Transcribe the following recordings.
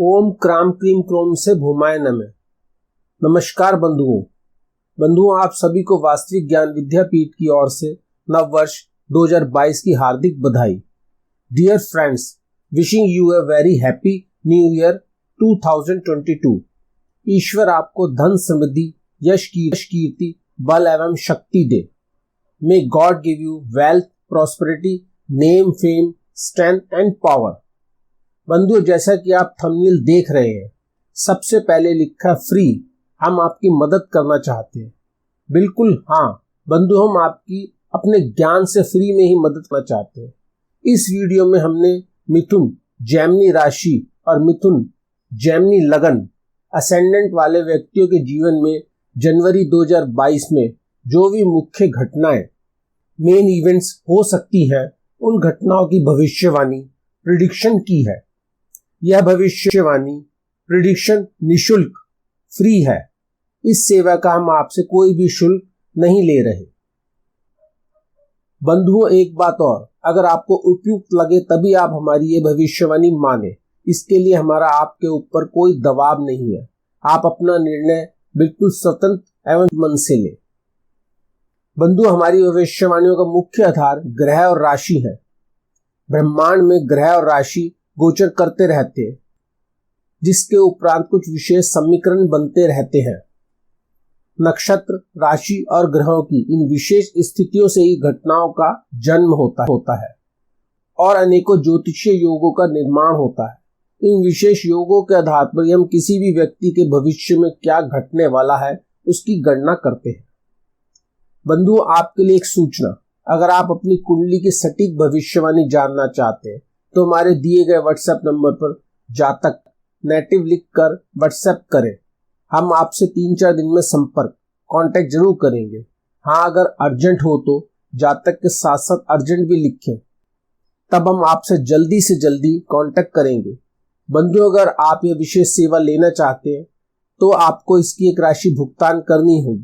ओम cram cream Chrome से भूमाय नमः। नमस्कार बंधुओं, आप सभी को वास्तविक ज्ञान विद्यापीठ की ओर से नव वर्ष 2022 की हार्दिक बधाई। Dear friends, wishing you a very happy new year 2022। ईश्वर आपको धन समृद्धि, यश कीर्ति, बल एवं शक्ति दे। May God give you wealth, prosperity, name, fame, strength and power. बंधुओं, जैसा कि आप थंबनेल देख रहे हैं, सबसे पहले लिखा फ्री। हम आपकी मदद करना चाहते हैं। बिल्कुल हाँ बंधु, हम आपकी अपने ज्ञान से फ्री में ही मदद करना चाहते हैं। इस वीडियो में हमने मिथुन जेमिनी राशि और मिथुन जेमिनी लगन असेंडेंट वाले व्यक्तियों के जीवन में जनवरी 2022 में जो भी मुख्य घटनाएं, मेन इवेंट्स हो सकती हैं, उन घटनाओं की भविष्यवाणी, प्रिडिक्शन की है। यह भविष्यवाणी प्रिडिक्शन निशुल्क फ्री है। इस सेवा का हम आपसे कोई भी शुल्क नहीं ले रहे। बंधुओं, एक बात और, अगर आपको उपयुक्त लगे तभी आप हमारी ये भविष्यवाणी माने। इसके लिए हमारा आपके ऊपर कोई दबाव नहीं है। आप अपना निर्णय बिल्कुल स्वतंत्र एवं मन से लें। बंधु, हमारी भविष्यवाणियों का मुख्य आधार ग्रह और राशि है। ब्रह्मांड में ग्रह और राशि गोचर करते रहते हैं, जिसके उपरांत कुछ विशेष समीकरण बनते रहते हैं। नक्षत्र, राशि और ग्रहों की इन विशेष स्थितियों से ही घटनाओं का जन्म होता है और अनेकों ज्योतिषीय योगों का निर्माण होता है। इन विशेष योगों के आधार पर हम किसी भी व्यक्ति के भविष्य में क्या घटने वाला है उसकी गणना करते हैं। बंधु, आपके लिए एक सूचना, अगर आप अपनी कुंडली की सटीक भविष्यवाणी जानना चाहते हैं तो हमारे दिए गए व्हाट्सएप नंबर पर जातक नेटिव लिखकर व्हाट्सएप करें। हम आपसे 3-4 दिन में संपर्क कांटेक्ट जरूर करेंगे। हाँ, अगर अर्जेंट हो तो जातक के साथ साथ अर्जेंट भी लिखें, तब हम आपसे जल्दी से जल्दी कांटेक्ट करेंगे। बंधुओं, अगर आप ये विशेष सेवा लेना चाहते हैं तो आपको इसकी एक राशि भुगतान करनी होगी।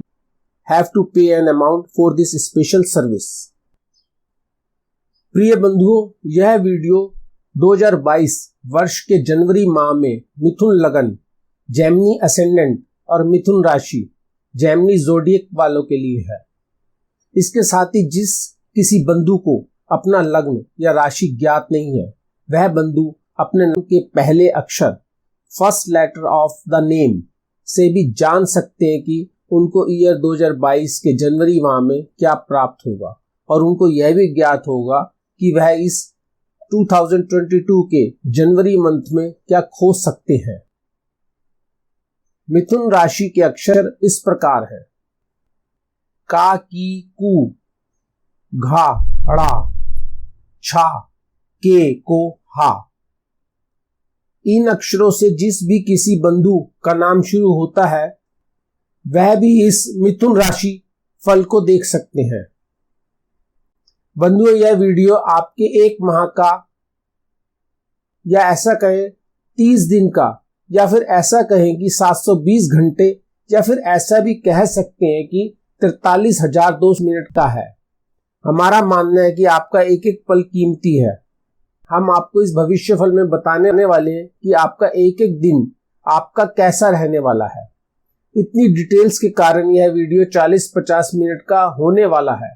Have to pay an amount for this special service। प्रिय बंधुओं, यह वीडियो 2022 वर्ष के जनवरी माह में मिथुन लगन, जेमिनी असेंडेंट और मिथुन राशि, जेमिनी ज़ोडिएक वालों के लिए है। इसके साथ ही जिस किसी बंधु को अपना लग्न या राशि ज्ञात नहीं है, वह बंधु अपने नाम के पहले अक्षर, first letter of the name से भी जान सकते हैं कि उनको ईयर 2022 के जनवरी माह में क्या प्राप्त होगा, और उनको यह भी ज्ञात होगा कि वह इस 2022 के जनवरी मंथ में क्या खोज सकते हैं। मिथुन राशि के अक्षर इस प्रकार हैं: का, की, कु, घा, ड़ा, छा, के, को, हा। इन अक्षरों से जिस भी किसी बंधु का नाम शुरू होता है वह भी इस मिथुन राशि फल को देख सकते हैं। बंधुओं, यह वीडियो आपके 1 माह का, या ऐसा कहें 30 दिन का, या फिर ऐसा कहें कि 720 घंटे, या फिर ऐसा भी कह सकते हैं कि 43,002 मिनट का है। हमारा मानना है कि आपका एक एक पल कीमती है। हम आपको इस भविष्य फल में बताने वाले हैं कि आपका एक एक दिन आपका कैसा रहने वाला है। इतनी डिटेल्स के कारण यह वीडियो 40-50 मिनट का होने वाला है।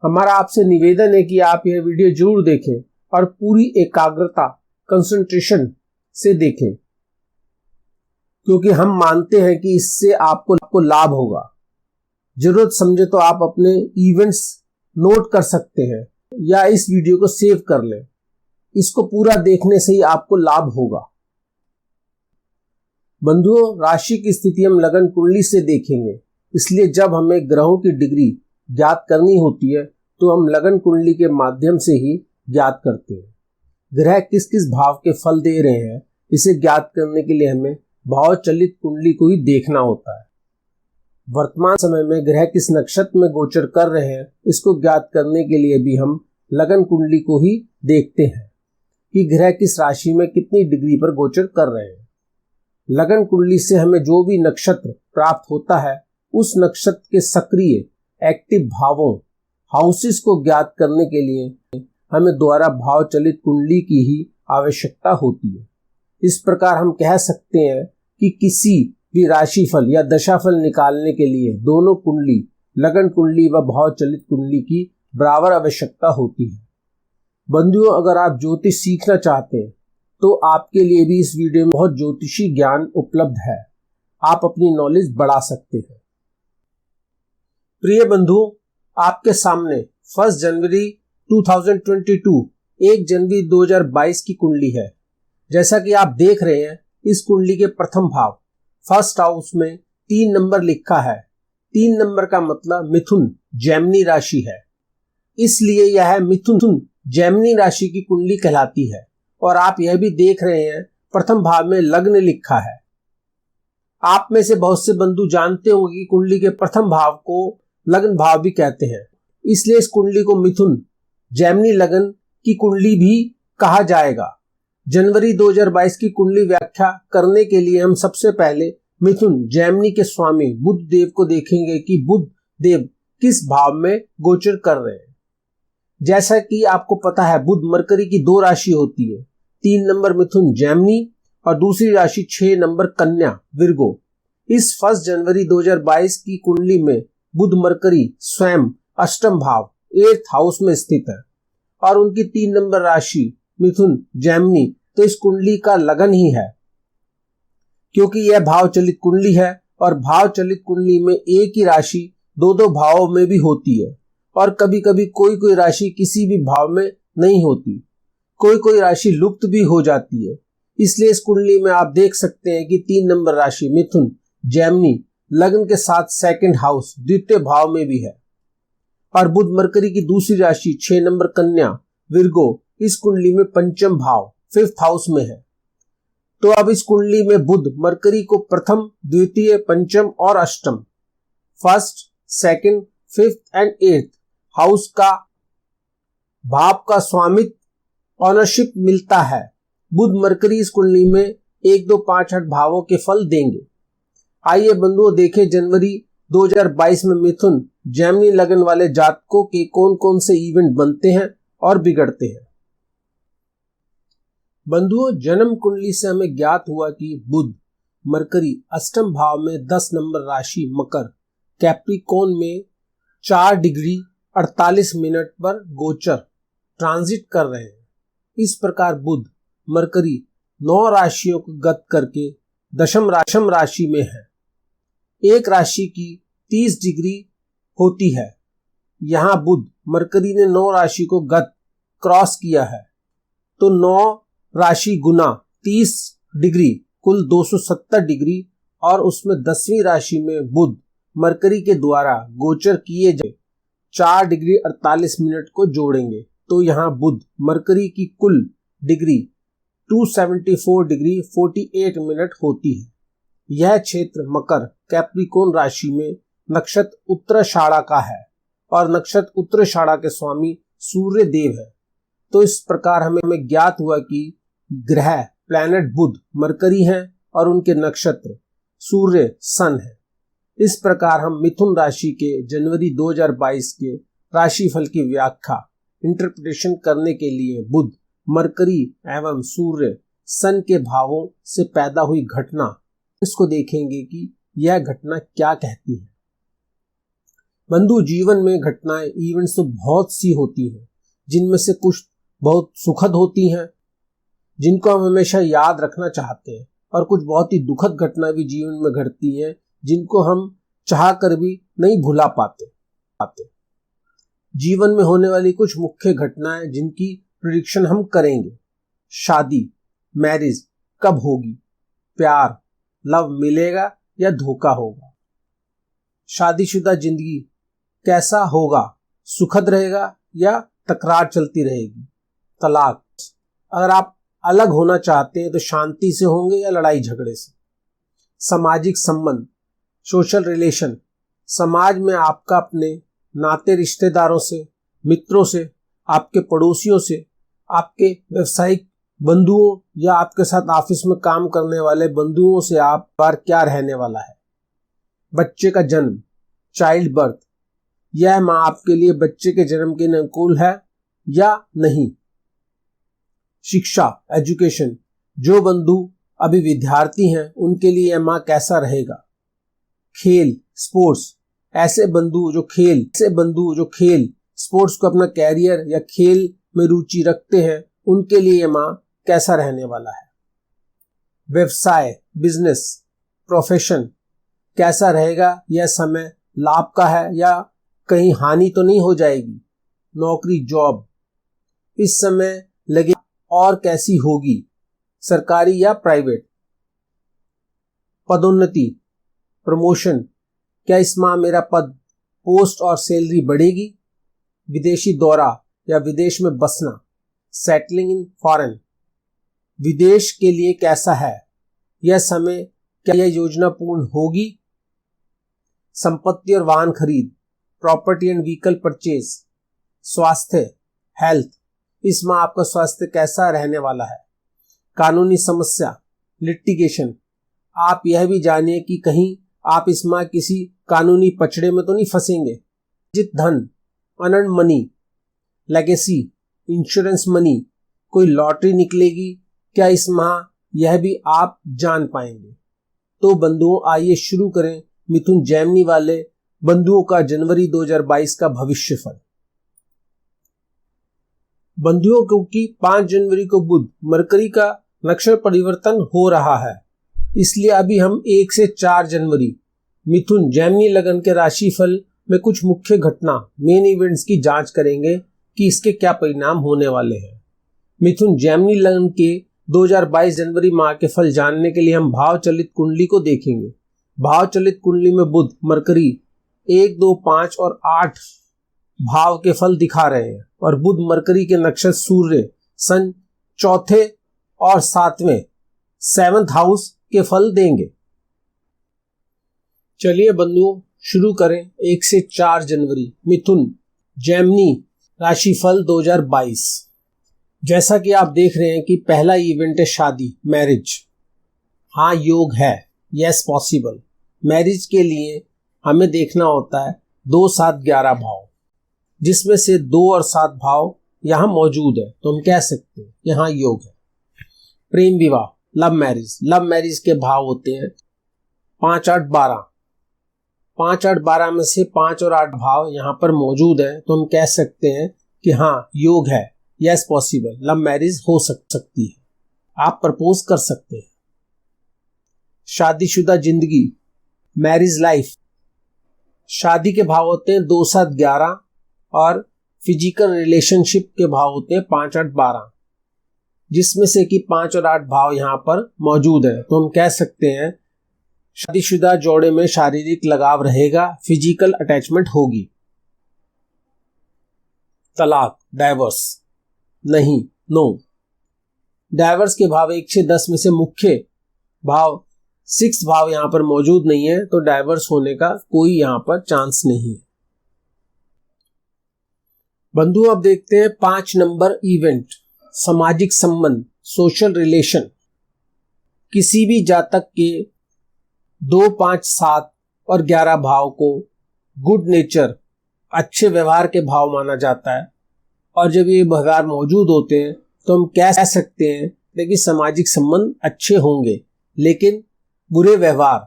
हमारा आपसे निवेदन है कि आप यह वीडियो जरूर देखें और पूरी एकाग्रता, कंसंट्रेशन से देखें, क्योंकि हम मानते हैं कि इससे आपको लाभ होगा। जरूरत समझे तो आप अपने इवेंट्स नोट कर सकते हैं या इस वीडियो को सेव कर लें। इसको पूरा देखने से ही आपको लाभ होगा। बंधुओं, राशि की स्थिति हम लगन कुंडली से देखेंगे, इसलिए जब हमें ग्रहों की डिग्री ज्ञात करनी होती है तो हम लगन कुंडली के माध्यम से ही ज्ञात करते हैं। ग्रह किस किस भाव के फल दे रहे हैं, इसे ज्ञात करने के लिए हमें भाव चलित कुंडली को ही देखना होता है। वर्तमान समय में ग्रह किस नक्षत्र में गोचर कर रहे हैं, इसको ज्ञात करने के लिए भी हम लगन कुंडली को ही देखते हैं कि ग्रह किस राशि में कितनी डिग्री पर गोचर कर रहे हैं। लगन कुंडली से हमें जो भी नक्षत्र प्राप्त होता है, उस नक्षत्र के सक्रिय एक्टिव भावों, हाउसेस को ज्ञात करने के लिए हमें द्वारा भाव चलित कुंडली की ही आवश्यकता होती है। इस प्रकार हम कह सकते हैं कि किसी भी राशिफल या दशाफल निकालने के लिए दोनों कुंडली, लगन कुंडली व भाव चलित कुंडली की बराबर आवश्यकता होती है। बंधुओं, अगर आप ज्योतिष सीखना चाहते हैं तो आपके लिए भी इस वीडियो में बहुत ज्योतिषी ज्ञान उपलब्ध है। आप अपनी नॉलेज बढ़ा सकते हैं। प्रिय बंधुओं, आपके सामने 1 जनवरी 2022 1 जनवरी 2022 की कुंडली है। जैसा कि आप देख रहे हैं, इस कुंडली के प्रथम भाव फर्स्ट हाउस में 3 नंबर लिखा है। 3 नंबर का मतलब मिथुन जैमिनी राशि है, इसलिए यह मिथुन जैमिनी राशि की कुंडली कहलाती है। और आप यह भी देख रहे हैं, प्रथम भाव में लग्न लिखा है। आप में से बहुत से बंधु जानते होंगे कि कुंडली के प्रथम भाव को लग्न भाव भी कहते हैं, इसलिए इस कुंडली को मिथुन जैमिनी लग्न की कुंडली भी कहा जाएगा। जनवरी 2022 की कुंडली व्याख्या करने के लिए हम सबसे पहले मिथुन जैमिनी के स्वामी बुध देव को देखेंगे कि बुध देव किस भाव में गोचर कर रहे हैं। जैसा कि आपको पता है, बुध मरकरी की 2 राशि होती है, 3 नंबर मिथुन जैमिनी और दूसरी राशि 6 नंबर कन्या विर्गो। इस 1 जनवरी 2022 की कुंडली में बुध मरकरी स्वयं अष्टम भाव 8th हाउस में स्थित है और उनकी 3 नंबर राशि मिथुन जैमिनी तो इस कुंडली का लगन ही है, क्योंकि यह भाव चलित कुंडली है और भाव चलित कुंडली में एक ही राशि 2-2 भावों में भी होती है और कभी कभी कोई राशि किसी भी भाव में नहीं होती, कोई राशि लुप्त भी हो जाती है। इसलिए इस कुंडली में आप देख सकते हैं कि 3 नंबर राशि मिथुन जैमिनी लग्न के साथ 2nd हाउस द्वितीय भाव में भी है और बुध मरकरी की दूसरी राशि 6 नंबर कन्या विर्गो इस कुंडली में 5th भाव 5th हाउस में है। तो अब इस कुंडली में बुध मरकरी को प्रथम, द्वितीय, पंचम और अष्टम 1st, 2nd, 5th and 8th house का भाव का स्वामित्व ऑनरशिप मिलता है। बुध मरकरी इस कुंडली में 1, 2, 5, 8 भावों के फल देंगे। आइए बंधुओं, देखें जनवरी 2022 में मिथुन जैमिनी लगन वाले जातकों के कौन कौन से इवेंट बनते हैं और बिगड़ते हैं। बंधुओं, जन्म कुंडली से हमें ज्ञात हुआ कि बुध मरकरी अष्टम भाव में 10 नंबर राशि मकर कैप्रिकॉर्न में 4 डिग्री 48 मिनट पर गोचर ट्रांजिट कर रहे हैं। इस प्रकार बुध मरकरी 9 राशियों को गत करके दशम राशि में है। एक राशि की 30 डिग्री होती है। यहाँ बुध मरकरी ने 9 राशि को गत क्रॉस किया है, तो 9 राशि गुना 30 डिग्री कुल 270 डिग्री और उसमें 10वीं राशि में बुध मरकरी के द्वारा गोचर किए गए 4 डिग्री 48 मिनट को जोड़ेंगे, तो यहाँ बुध मरकरी की कुल डिग्री 274 डिग्री 48 मिनट होती है। यह क्षेत्र मकर कैप्रिकॉर्न राशि में नक्षत्र उत्तराषाढ़ा का है और नक्षत्र उत्तराषाढ़ा के स्वामी सूर्य देव है। तो इस प्रकार हमें ज्ञात हुआ कि ग्रह प्लैनेट बुध मरकरी हैं और उनके नक्षत्र सूर्य सन है। इस प्रकार हम मिथुन राशि के जनवरी 2022 के राशिफल की व्याख्या इंटरप्रिटेशन करने के लिए बुध मरकरी एवं सूर्य सन के भावों से पैदा हुई घटना, इसको देखेंगे कि यह घटना क्या कहती है। बंधु, जीवन में घटनाएं इवेंट्स तो बहुत सी होती हैं, जिनमें से कुछ बहुत सुखद होती हैं जिनको हम हमेशा याद रखना चाहते हैं और कुछ बहुत ही दुखद घटना भी जीवन में घटती हैं जिनको हम चाह कर भी नहीं भुला पाते। जीवन में होने वाली कुछ मुख्य घटनाएं जिनकी प्रेडिक्शन हम करेंगे। शादी, मैरिज कब होगी, प्यार, लव मिलेगा या धोखा होगा, शादीशुदा जिंदगी कैसा होगा, सुखद रहेगा या तकरार चलती रहेगी, तलाक, अगर आप अलग होना चाहते हैं तो शांति से होंगे या लड़ाई झगड़े से, सामाजिक संबंध, सोशल रिलेशन, समाज में आपका अपने नाते रिश्तेदारों से, मित्रों से, आपके पड़ोसियों से, आपके व्यवसायिक बंधुओं या आपके साथ ऑफिस में काम करने वाले बंधुओं से आप बार क्या रहने वाला है। बच्चे का जन्म, चाइल्ड बर्थ, यह माँ आपके लिए बच्चे के जन्म के अनुकूल है या नहीं। शिक्षा, एजुकेशन, जो बंधु अभी विद्यार्थी हैं उनके लिए यह माह कैसा रहेगा। खेल स्पोर्ट्स, ऐसे बंधु जो खेल स्पोर्ट्स को अपना कैरियर या खेल में रुचि रखते हैं उनके लिए यह माह कैसा रहने वाला है। व्यवसाय बिजनेस प्रोफेशन कैसा रहेगा, यह समय लाभ का है या कहीं हानि तो नहीं हो जाएगी। नौकरी जॉब इस समय लगे और कैसी होगी, सरकारी या प्राइवेट। पदोन्नति प्रमोशन, क्या इस माह मेरा पद पोस्ट और सैलरी बढ़ेगी। विदेशी दौरा या विदेश में बसना, सेटलिंग इन फॉरेन, विदेश के लिए कैसा है, यह समय क्या यह योजना पूर्ण होगी। संपत्ति और वाहन खरीद, प्रॉपर्टी एंड व्हीकल परचेज। स्वास्थ्य हेल्थ, इस माह आपका स्वास्थ्य कैसा रहने वाला है। कानूनी समस्या लिटिगेशन, आप यह भी जानिए कि कहीं आप इस माह किसी कानूनी पचड़े में तो नहीं फंसेंगे। जित धन unearned money, legacy, insurance money, कोई लॉटरी निकलेगी क्या इस माह, यह भी आप जान पाएंगे। तो बंधुओं आइए शुरू करें मिथुन जैमिनी वाले बंधुओं का जनवरी 2022 का भविष्यफल। बंधुओं क्योंकि 5 जनवरी को बुध मरकरी का नक्षत्र परिवर्तन हो रहा है, इसलिए अभी हम 1 से 4 जनवरी मिथुन जैमिनी लगन के राशिफल में कुछ मुख्य घटना मेन इवेंट्स की जांच करेंगे कि इसके क्या परिणाम होने वाले हैं। मिथुन जैमिनी लगन के 2022 जनवरी माह के फल जानने के लिए हम भाव चलित कुंडली को देखेंगे। भाव चलित कुंडली में बुध मरकरी 1, 2, 5 और 8 भाव के फल दिखा रहे हैं और बुध मरकरी के नक्षत्र सूर्य सन 4थे और 7वें 7th हाउस के फल देंगे। चलिए बंधुओं शुरू करें 1 से 4 जनवरी मिथुन जैमिनी राशिफल 2022। जैसा कि आप देख रहे हैं कि पहला इवेंट है शादी मैरिज। हाँ योग है, यस पॉसिबल। मैरिज के लिए हमें देखना होता है 2, 7, 11 भाव, जिसमें से 2 और 7 भाव यहाँ मौजूद है, तो हम कह सकते हैं यहाँ योग है। प्रेम विवाह लव मैरिज के भाव होते हैं 5, 8, 12। 5, 8, 12 में से 5 और 8 भाव यहाँ पर मौजूद है, तो हम कह सकते हैं कि हाँ योग है, यस पॉसिबल। लव मैरिज हो सकती है, आप प्रपोज कर सकते हैं। शादीशुदा जिंदगी मैरिज लाइफ, शादी के भाव होते हैं 2, 7, 11 और फिजिकल रिलेशनशिप के भाव होते हैं 5, 8, 12, जिसमें से कि 5 और 8 भाव यहाँ पर मौजूद है, तो हम कह सकते हैं शादीशुदा जोड़े में शारीरिक लगाव रहेगा, फिजिकल अटैचमेंट होगी। तलाक डाइवर्स नहीं, नो। डाइवर्स के भाव 1 से 10 में से मुख्य भाव 6 भाव यहां पर मौजूद नहीं है, तो डाइवर्स होने का कोई यहां पर चांस नहीं है। बंधु अब देखते हैं 5 नंबर इवेंट सामाजिक संबंध सोशल रिलेशन। किसी भी जातक के 2, 5, 7 और 11 भाव को गुड नेचर अच्छे व्यवहार के भाव माना जाता है, और जब ये व्यवहार मौजूद होते हैं तो हम कह सकते हैं कि सामाजिक संबंध अच्छे होंगे। लेकिन बुरे व्यवहार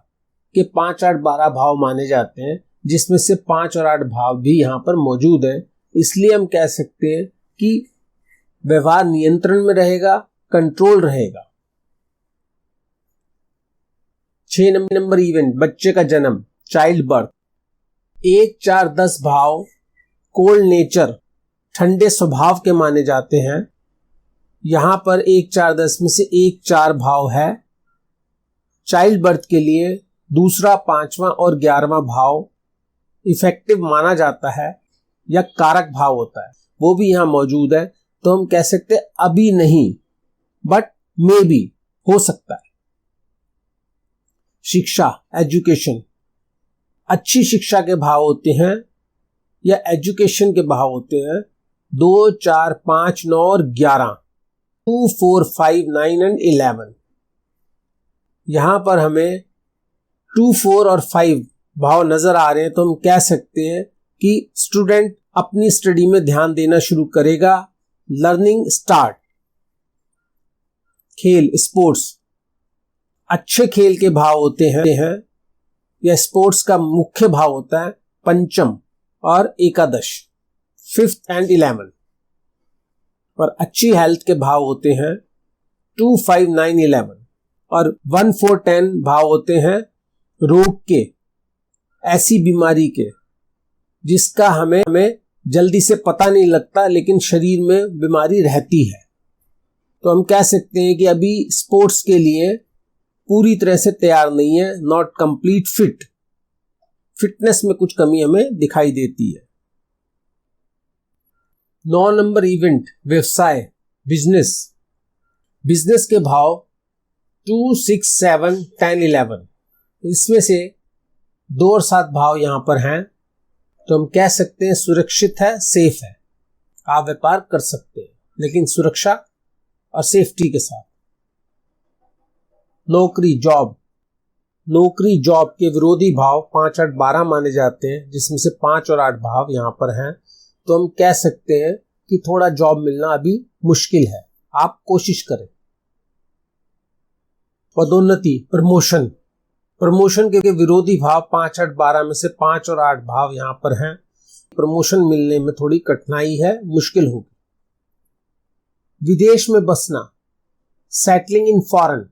के 5, 8, 12 भाव माने जाते हैं, जिसमें से 5 और 8 भाव भी यहाँ पर मौजूद है, इसलिए हम कह सकते हैं कि व्यवहार नियंत्रण में रहेगा, कंट्रोल रहेगा। 6 नंबर इवेंट बच्चे का जन्म चाइल्ड बर्थ। 1, 4, 10 भाव कोल्ड नेचर ठंडे स्वभाव के माने जाते हैं। यहां पर 1, 4, 10 में से 1, 4 भाव है। चाइल्ड बर्थ के लिए 2, 5वां और 11वां भाव इफेक्टिव माना जाता है या कारक भाव होता है, वो भी यहां मौजूद है, तो हम कह सकते हैं अभी नहीं बट मे बी हो सकता है। शिक्षा एजुकेशन, अच्छी शिक्षा के भाव होते हैं या एजुकेशन के भाव होते हैं 2, 4, 5, 9 और 11, 2, 4, 5, 9 एंड 11। यहां पर हमें 2, 4 और 5 भाव नजर आ रहे हैं, तो हम कह सकते हैं कि स्टूडेंट अपनी स्टडी में ध्यान देना शुरू करेगा। Learning start. खेल स्पोर्ट्स, अच्छे खेल के भाव होते हैं या स्पोर्ट्स का मुख्य भाव होता है पंचम और एकादश, 5th and 11th। और अच्छी हेल्थ के भाव होते हैं 2, 5, 9, 11 और 1, 4, 10 भाव होते हैं रोग के, ऐसी बीमारी के जिसका हमें जल्दी से पता नहीं लगता लेकिन शरीर में बीमारी रहती है। तो हम कह सकते हैं कि अभी स्पोर्ट्स के लिए पूरी तरह से तैयार नहीं है, नॉट कंप्लीट फिट, फिटनेस में कुछ कमी हमें दिखाई देती है। 9 नंबर इवेंट व्यवसाय, बिजनेस के भाव 2, 6, 7, 10, 11। इसमें से 2 और 7 भाव यहां पर हैं, तो हम कह सकते हैं सुरक्षित है, सेफ है, आप व्यापार कर सकते हैं लेकिन सुरक्षा और सेफ्टी के साथ। नौकरी जॉब के विरोधी भाव 5, 8, 12 माने जाते हैं, जिसमें से 5 और 8 भाव यहां पर हैं। तो हम कह सकते हैं कि थोड़ा जॉब मिलना अभी मुश्किल है, आप कोशिश करें। पदोन्नति, प्रमोशन के विरोधी भाव 5, 8, 12 में से 5 और 8 भाव यहां पर हैं। प्रमोशन मिलने में थोड़ी कठिनाई है, मुश्किल होगी। विदेश में बसना, सेटलिंग इन फॉरेन,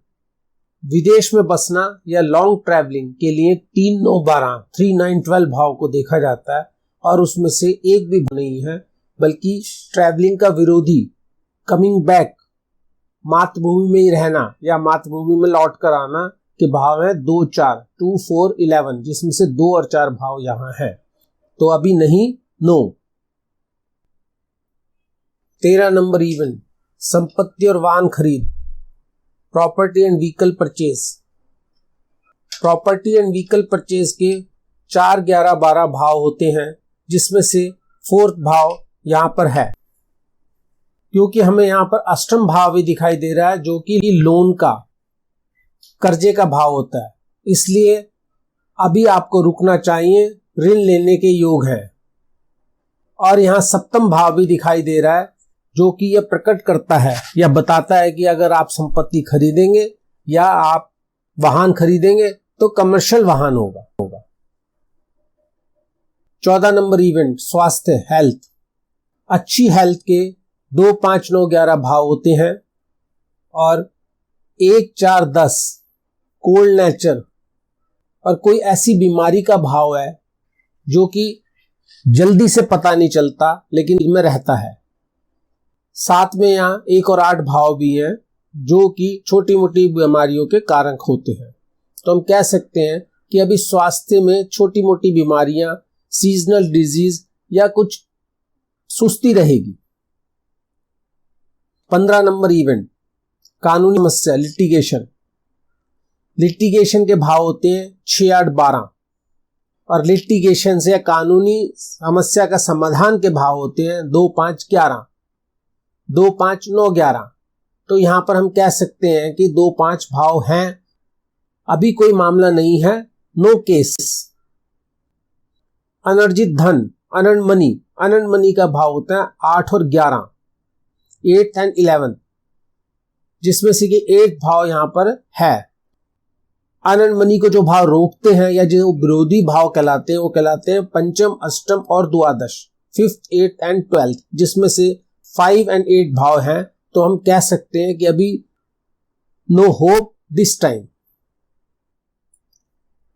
विदेश में बसना या लॉन्ग ट्रैवलिंग के लिए 3, 9, 12, 3, 9, 12 भाव को देखा जाता है और उसमें से एक भी नहीं है, बल्कि ट्रैवलिंग का विरोधी कमिंग बैक, मातृभूमि में ही रहना या मातृभूमि में लौट कर आना के भाव है 2, 4, 2, 4, 11, जिसमें से 2 और 4 भाव यहां है, तो अभी नहीं, नो। 13 नंबर इवेंट संपत्ति और वाहन खरीद, प्रॉपर्टी एंड व्हीकल परचेज के 4, 11, 12 भाव होते हैं, जिसमें से 4th भाव यहां पर है, क्योंकि हमें यहां पर अष्टम भाव भी दिखाई दे रहा है जो कि लोन का, कर्जे का भाव होता है, इसलिए अभी आपको रुकना चाहिए, ऋण लेने के योग है। और यहां 7th भाव भी दिखाई दे रहा है जो कि यह प्रकट करता है या बताता है कि अगर आप संपत्ति खरीदेंगे या आप वाहन खरीदेंगे तो कमर्शियल वाहन होगा। 14 नंबर इवेंट स्वास्थ्य, हेल्थ, अच्छी हेल्थ के 2, 5, 9, 11 भाव होते हैं और 1, 4, 10 कोल्ड नेचर और कोई ऐसी बीमारी का भाव है जो कि जल्दी से पता नहीं चलता लेकिन इनमें रहता है। साथ में यहाँ 1 और 8 भाव भी हैं जो कि छोटी मोटी बीमारियों के कारक होते हैं। तो हम कह सकते हैं कि अभी स्वास्थ्य में छोटी मोटी बीमारियां, सीजनल डिजीज या कुछ सुस्ती रहेगी। 15 नंबर इवेंट कानूनी समस्या, लिटिगेशन के भाव होते हैं 6, 8, 12 और लिटिगेशन से या कानूनी समस्या का समाधान के भाव होते हैं 2, 5, 11, 2, 5, 9, 11। तो यहां पर हम कह सकते हैं कि 2, 5 भाव हैं, अभी कोई मामला नहीं है, नो केस। अनर्जित धन, अनंत मनी का भाव होता है 8 और 11, 8th and 11th, जिसमें से कि 8 भाव यहां पर है। अनंत मनी को जो भाव रोकते हैं या जो विरोधी भाव कहलाते हैं वो कहलाते हैं पंचम, अष्टम और द्वादश, 5th, 8th and 12th, जिसमें से 5 and 8 भाव हैं। तो हम कह सकते हैं कि अभी नो होप दिस टाइम।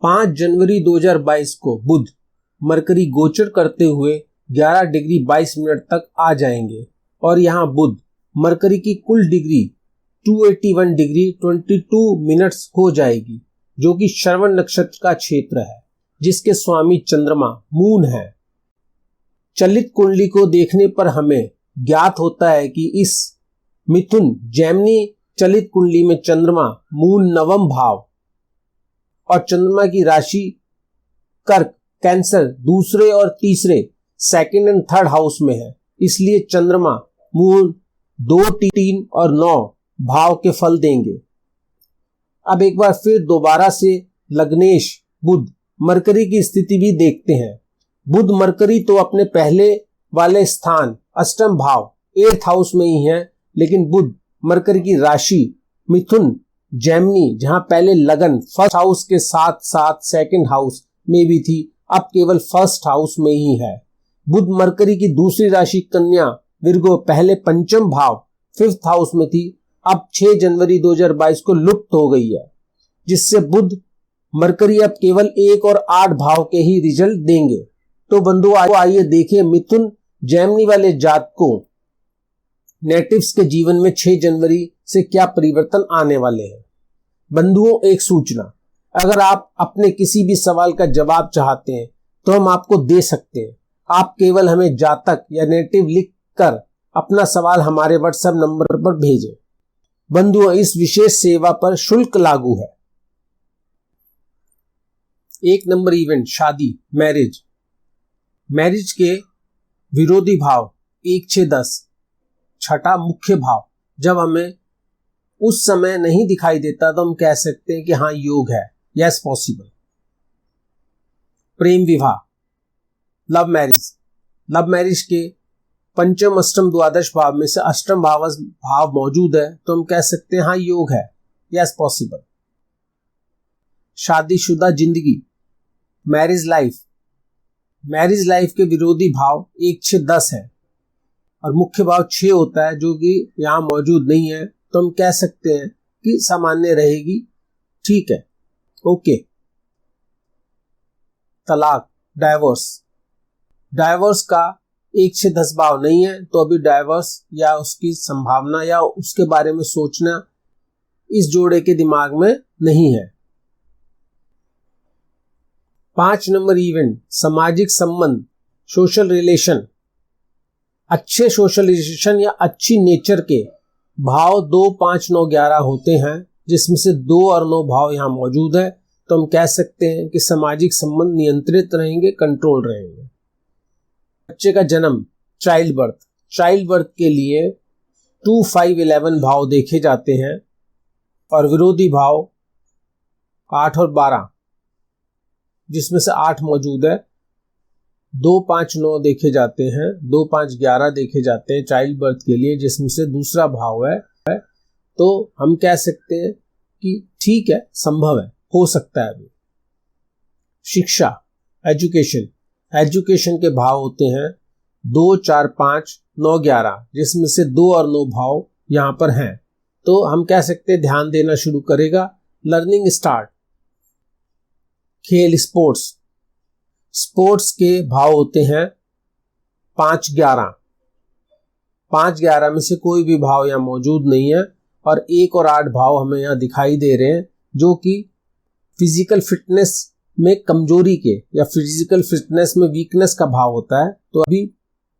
5 जनवरी 2022 को बुध मरकरी गोचर करते हुए 11 डिग्री 22 मिनट तक आ जाएंगे और यहां बुध मरकरी की कुल डिग्री 281 डिग्री 22 मिनट्स हो जाएगी, जो कि श्रवण नक्षत्र का क्षेत्र है, जिसके स्वामी चंद्रमा मून है। चलित कुंडली को देखने पर हमें ज्ञात होता है कि इस मिथुन जैमिनी चलित कुंडली में चंद्रमा मूल 9वां भाव और चंद्रमा की राशि कर्क, कैंसर 2रे और 3रे, 2nd and 3rd हाउस में है, इसलिए चंद्रमा मूल 2, 3 और 9 भाव के फल देंगे। अब एक बार फिर दोबारा से लग्नेश बुध मरकरी की स्थिति भी देखते हैं। बुध मरकरी तो अपने पहले वाले स्थान अष्टम भाव 8th हाउस में ही है, लेकिन बुध मरकरी की राशि मिथुन जेमिनी, जहां पहले लगन फर्स्ट हाउस के साथ साथ सेकंड हाउस में भी थी, अब केवल फर्स्ट हाउस में ही है। बुध मरकरी की दूसरी राशि कन्या विर्गो पहले पंचम भाव फिफ्थ हाउस में थी, अब 6 जनवरी 2022 को लुप्त हो गई है, जिससे बुध मरकरी अब केवल 1 और 8 भाव के ही रिजल्ट देंगे। तो बंधुओं आइए देखें मिथुन जेमिनी वाले जातकों नेटिव्स के जीवन में 6 जनवरी से क्या परिवर्तन आने वाले हैं। बंधुओं, एक सूचना, अगर आप अपने किसी भी सवाल का जवाब चाहते हैं तो हम आपको दे सकते हैं। आप केवल हमें जातक या नेटिव लिख कर अपना सवाल हमारे व्हाट्सएप नंबर पर भेजें। बंधुओं, इस विशेष सेवा पर शुल्क लागू है। 1 नंबर इवेंट, शादी, मैरिज। मैरिज के विरोधी भाव 1, 6, 10, छठा मुख्य भाव जब हमें उस समय नहीं दिखाई देता तो हम कह सकते हैं कि हाँ योग है, यस पॉसिबल। प्रेम विवाह, लव मैरिज। लव मैरिज के पंचम अष्टम द्वादश भाव में से अष्टम भाव मौजूद है तो हम कह सकते हैं हाँ योग है, यस पॉसिबल। शादीशुदा जिंदगी, मैरिज लाइफ। मैरिज लाइफ के विरोधी भाव 1, 6, 10 है और मुख्य भाव 6 होता है जो कि यहां मौजूद नहीं है, तो हम कह सकते हैं कि सामान्य रहेगी, ठीक है, ओके। तलाक, डाइवोर्स। डाइवोर्स का 1 से 10 भाव नहीं है तो अभी डाइवोर्स या उसकी संभावना या उसके बारे में सोचना इस जोड़े के दिमाग में नहीं है। 5 नंबर इवेंट, सामाजिक संबंध, सोशल रिलेशन। अच्छे सोशल रिलेशन या अच्छी नेचर के भाव 2, 5, 9, 11 होते हैं, जिसमें से 2 और 9 भाव यहां मौजूद है, तो हम कह सकते हैं कि सामाजिक संबंध नियंत्रित रहेंगे, कंट्रोल रहेंगे। बच्चे का जन्म, चाइल्ड बर्थ। चाइल्ड बर्थ के लिए 2, 5, 11 भाव देखे जाते हैं और विरोधी भाव 8 और 12, जिसमें से 8 मौजूद है। 2, 5, 9 देखे जाते हैं, 2, 5, 11 देखे जाते हैं चाइल्ड बर्थ के लिए, जिसमें से दूसरा भाव है। तो हम कह सकते हैं कि ठीक है, संभव है, हो सकता है। अभी शिक्षा, एजुकेशन। एजुकेशन के भाव होते हैं 2, 4, 5, 9, 11, जिसमें से 2 और 9 भाव यहां पर हैं, तो हम कह सकते हैं ध्यान देना शुरू करेगा, लर्निंग स्टार्ट। खेल, स्पोर्ट्स। स्पोर्ट्स के भाव होते हैं 5, 11। 5, 11 में से कोई भी भाव यहां मौजूद नहीं है और 1 और 8 भाव हमें यहां दिखाई दे रहे हैं, जो कि फिजिकल फिटनेस में कमजोरी के या फिजिकल फिटनेस में वीकनेस का भाव होता है। तो अभी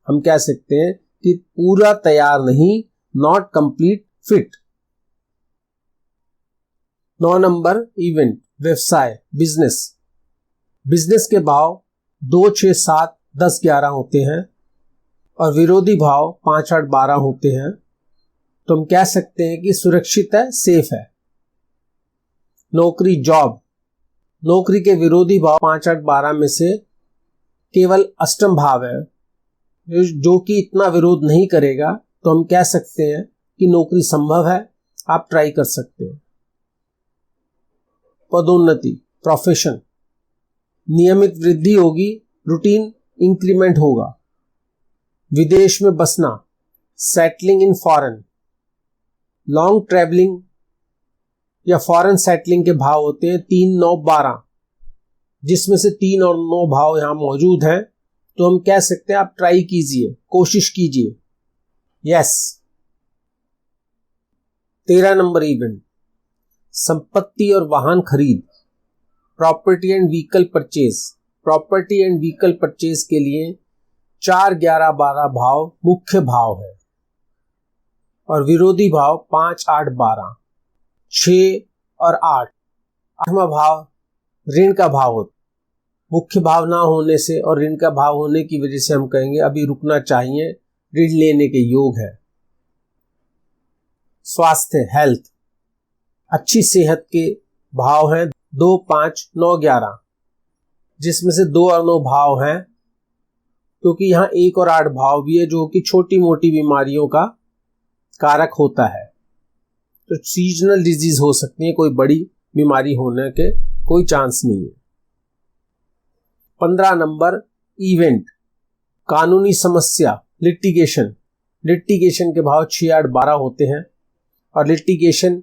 हम कह सकते हैं कि पूरा तैयार नहीं, not complete fit. 9 number event, व्यवसाय, बिजनेस। बिजनेस के भाव 2, 6, 7, 10, 11 होते हैं और विरोधी भाव 5, 8, 12 होते हैं, तो हम कह सकते हैं कि सुरक्षित है, सेफ है। नौकरी, जॉब। नौकरी के विरोधी भाव 5, 8, 12 में से केवल अष्टम भाव है, जो कि इतना विरोध नहीं करेगा, तो हम कह सकते हैं कि नौकरी संभव है, आप ट्राई कर सकते हैं। पदोन्नति, प्रोफेशन। नियमित वृद्धि होगी, रूटीन इंक्रीमेंट होगा। विदेश में बसना, settling in foreign. Long travelling या फॉरेन सेटलिंग के भाव होते हैं 3, 9, 12, जिसमें से 3 और 9 भाव यहां मौजूद हैं, तो हम कह सकते हैं आप ट्राई कीजिए, कोशिश कीजिए, यस। 13 नंबर इवेंट, संपत्ति और वाहन खरीद, property and vehicle purchase. Property and vehicle purchase के लिए 4, 11, 12 भाव मुख्य भाव है और विरोधी भाव 5, 8, 12, 6 और 8। 8वां भाव ऋण का भाव होता, मुख्य भाव ना होने से और ऋण का भाव होने की वजह से हम कहेंगे अभी रुकना चाहिए, ऋण लेने के योग है। स्वास्थ्य, हेल्थ। अच्छी सेहत के भाव हैं 2, 5, 9, 11, जिसमें से 2 और 9 भाव हैं, क्योंकि यहां 1 और 8 भाव भी है, जो कि छोटी मोटी बीमारियों का कारक होता है। तो सीजनल डिजीज हो सकती है, कोई बड़ी बीमारी होने के कोई चांस नहीं है। 15 नंबर इवेंट, कानूनी समस्या, लिटिगेशन। लिटिगेशन के भाव 6, 8, 12 होते हैं और लिटिगेशन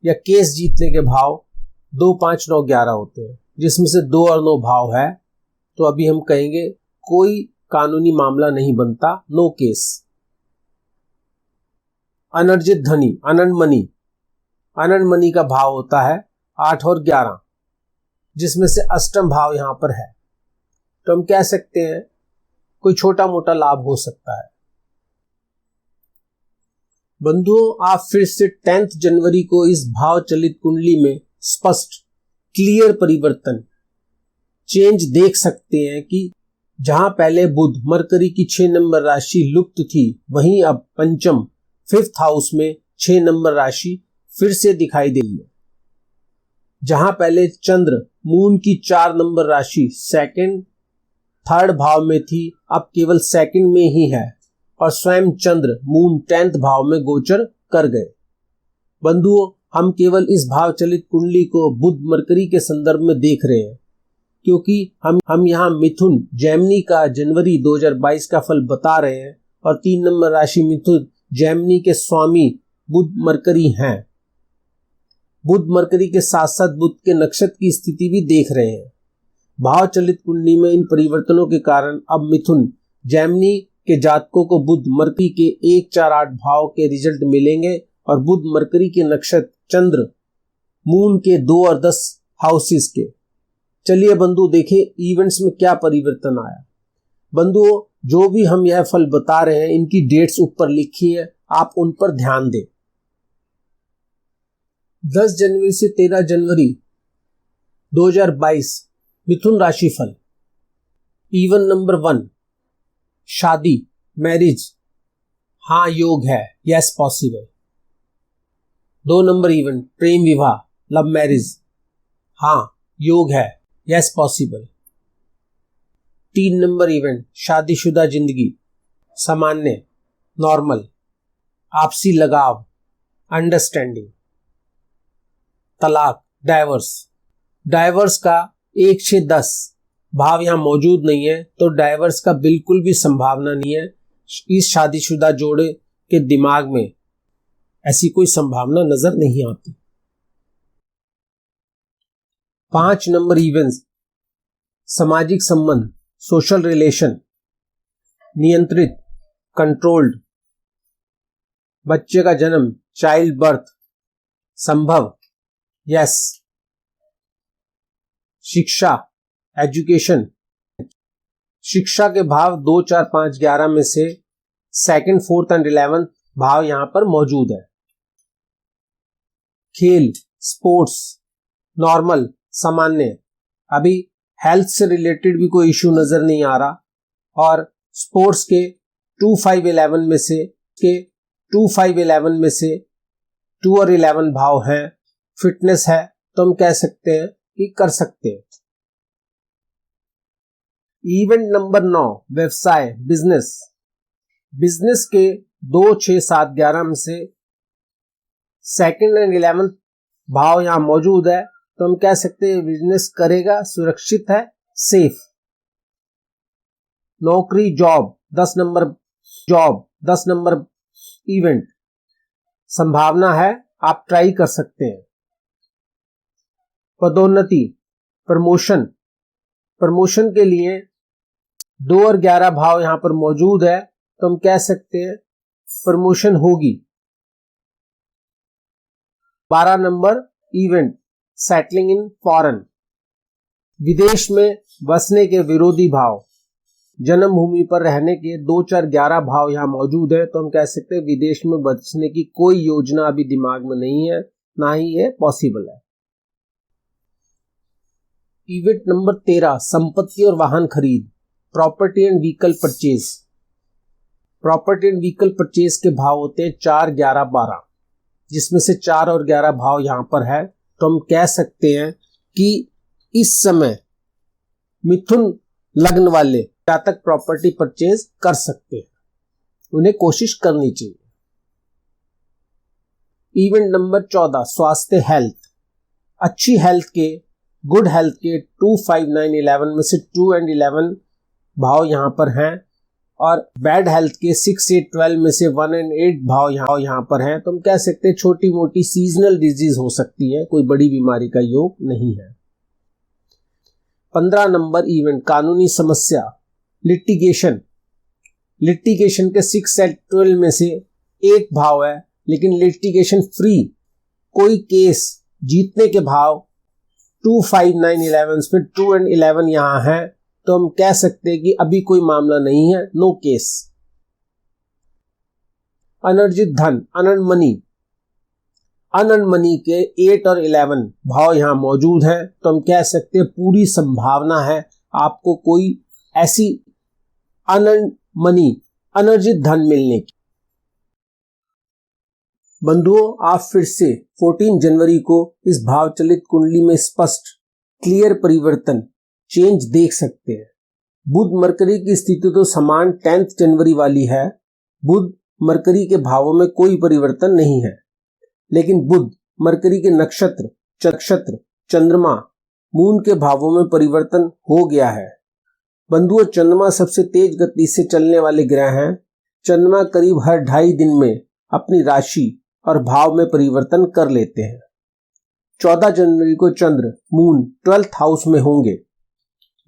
या केस जीतने के भाव 2, 5, 9, 11 होते हैं, जिसमें से 2 और 9 भाव है तो अभी हम कहेंगे कोई कानूनी मामला नहीं बनता, नो केस। अनर्जित धनी, अनंत मनी, अनंत मनी का भाव होता है 8 और 11, जिसमें से अष्टम भाव यहां पर है, तो हम कह सकते हैं कोई छोटा मोटा लाभ हो सकता है। बंधुओं, आप फिर से 10 जनवरी को इस भाव चलित कुंडली में स्पष्ट क्लियर परिवर्तन चेंज देख सकते हैं कि जहां पहले बुध मरकरी की 6 नंबर राशि लुप्त थी, वहीं अब पंचम 5th हाउस में 6 नंबर राशि फिर से दिखाई दे रही है। जहां पहले चंद्र मून की 4 नंबर राशि 2nd, 3rd भाव में थी, अब केवल 2nd में ही है और स्वयं चंद्र मून 10th भाव में गोचर कर गए। बंधुओं, हम केवल इस भाव चलित कुंडली को बुध मरकरी के संदर्भ में देख रहे हैं, क्योंकि हम यहाँ मिथुन जैमिनी का जनवरी 2022 का फल बता रहे हैं और 3 नंबर राशि मिथुन जैमिनी के स्वामी बुध मरकरी हैं। बुध मरकरी के साथ साथ बुध के नक्षत्र की स्थिति भी देख रहे हैं। भाव चलित कुंडली में इन परिवर्तनों के कारण अब मिथुन जैमिनी के जातकों को बुध मरकरी के 1, 4, 8 भाव के रिजल्ट मिलेंगे और बुध मरकरी के नक्षत्र चंद्र मून के 2 और 10 हाउसेस के। चलिए बंधु देखें इवेंट्स में क्या परिवर्तन आया। बंधुओं, जो भी हम यह फल बता रहे हैं इनकी डेट्स ऊपर लिखी है, आप उन पर ध्यान दें। 10 जनवरी से 13 जनवरी 2022 मिथुन राशि फल। इवन नंबर 1 शादी, मैरिज, हाँ योग है, यस पॉसिबल। 2 नंबर इवेंट प्रेम विवाह, लव मैरिज, हाँ योग है, यस पॉसिबल। 3 नंबर इवेंट शादीशुदा जिंदगी, सामान्य, नॉर्मल, आपसी लगाव, अंडरस्टैंडिंग। तलाक, डाइवर्स। डाइवर्स का 1, 6, 10 भाव यहां मौजूद नहीं है, तो डाइवर्स का बिल्कुल भी संभावना नहीं है। इस शादीशुदा जोड़े के दिमाग में ऐसी कोई संभावना नजर नहीं आती। 5 नंबर इवेंट्स सामाजिक संबंध, सोशल रिलेशन, नियंत्रित, कंट्रोल्ड। बच्चे का जन्म, चाइल्ड बर्थ, संभव, यस। शिक्षा, एजुकेशन। शिक्षा के भाव 2, 4, 5, 11 में से 2nd, 4th एंड 11th भाव यहां पर मौजूद है। खेल, स्पोर्ट्स, नॉर्मल, सामान्य। अभी हेल्थ से रिलेटेड भी कोई इश्यू नजर नहीं आ रहा। और स्पोर्ट्स के 2, 5, 11 में से 2 और 11 भाव हैं। फिटनेस है तो हम कह सकते हैं कि कर सकते हैं। इवेंट नंबर 9 व्यवसाय, बिजनेस। बिजनेस के 2, 6, 7, 11 में से 2nd एंड 11th भाव यहां मौजूद है, तो हम कह सकते हैं बिजनेस करेगा, सुरक्षित है, सेफ। नौकरी, जॉब, 10 नंबर इवेंट, संभावना है, आप ट्राई कर सकते हैं। पदोन्नति, प्रमोशन के लिए 2 और 11 भाव यहां पर मौजूद है, तो हम कह सकते हैं प्रमोशन होगी। 12 number event settling in foreign, विदेश में बसने के विरोधी भाव, जन्म भूमि पर रहने के 2, 4, 11 भाव यहां मौजूद है, तो हम कह सकते हैं विदेश में बसने की कोई योजना अभी दिमाग में नहीं है, ना ही ये पॉसिबल है। इवेंट नंबर 13 संपत्ति और वाहन खरीद, property and vehicle purchase. Property and vehicle purchase के भाव होते हैं 4, 11, 12, जिसमें से 4 और 11 भाव यहां पर है, तो हम कह सकते हैं कि इस समय मिथुन लग्न वाले जातक प्रॉपर्टी परचेज कर सकते हैं, उन्हें कोशिश करनी चाहिए। इवेंट नंबर 14 स्वास्थ्य हेल्थ। अच्छी हेल्थ के, गुड हेल्थ के 2, 5, 9, 11 में से 2 और 11 भाव यहाँ पर हैं और बैड हेल्थ के 6, 8, 12 में से 1 और 8 भाव यहाँ पर हैं। तो हम कह सकते हैं छोटी मोटी सीजनल डिजीज हो सकती है, कोई बड़ी बीमारी का योग नहीं है। 15 नंबर इवेंट कानूनी समस्या लिटिगेशन। लिटिगेशन के 6 और 12 में से 8 भाव है, लेकिन लिटिगेशन फ्री कोई केस जीतने के भाव 2, 5, 9, 11 में 2 और 11 यहाँ है। तो हम कह सकते हैं कि अभी कोई मामला नहीं है, नो केस। अनर्जित धन अनर्न मनी, अनर्न मनी के 8 और 11 भाव यहां मौजूद हैं। तो हम कह सकते हैं पूरी संभावना है आपको कोई ऐसी अनर्न मनी, अनर्जित धन मिलने की। बंधुओं, आप फिर से 14 जनवरी को इस भाव चलित कुंडली में स्पष्ट क्लियर परिवर्तन चेंज देख सकते हैं। बुध मरकरी की स्थिति तो समान 10 जनवरी वाली है। बुध मरकरी के भावों में कोई परिवर्तन नहीं है, लेकिन बुध मरकरी के नक्षत्र चंद्रमा मून के भावों में परिवर्तन हो गया है। बंधुओं, चंद्रमा सबसे तेज गति से चलने वाले ग्रह हैं। चंद्रमा करीब हर 2.5 दिन में अपनी राशि और भाव में परिवर्तन कर लेते हैं। 14 जनवरी को चंद्र मून 12th हाउस में होंगे।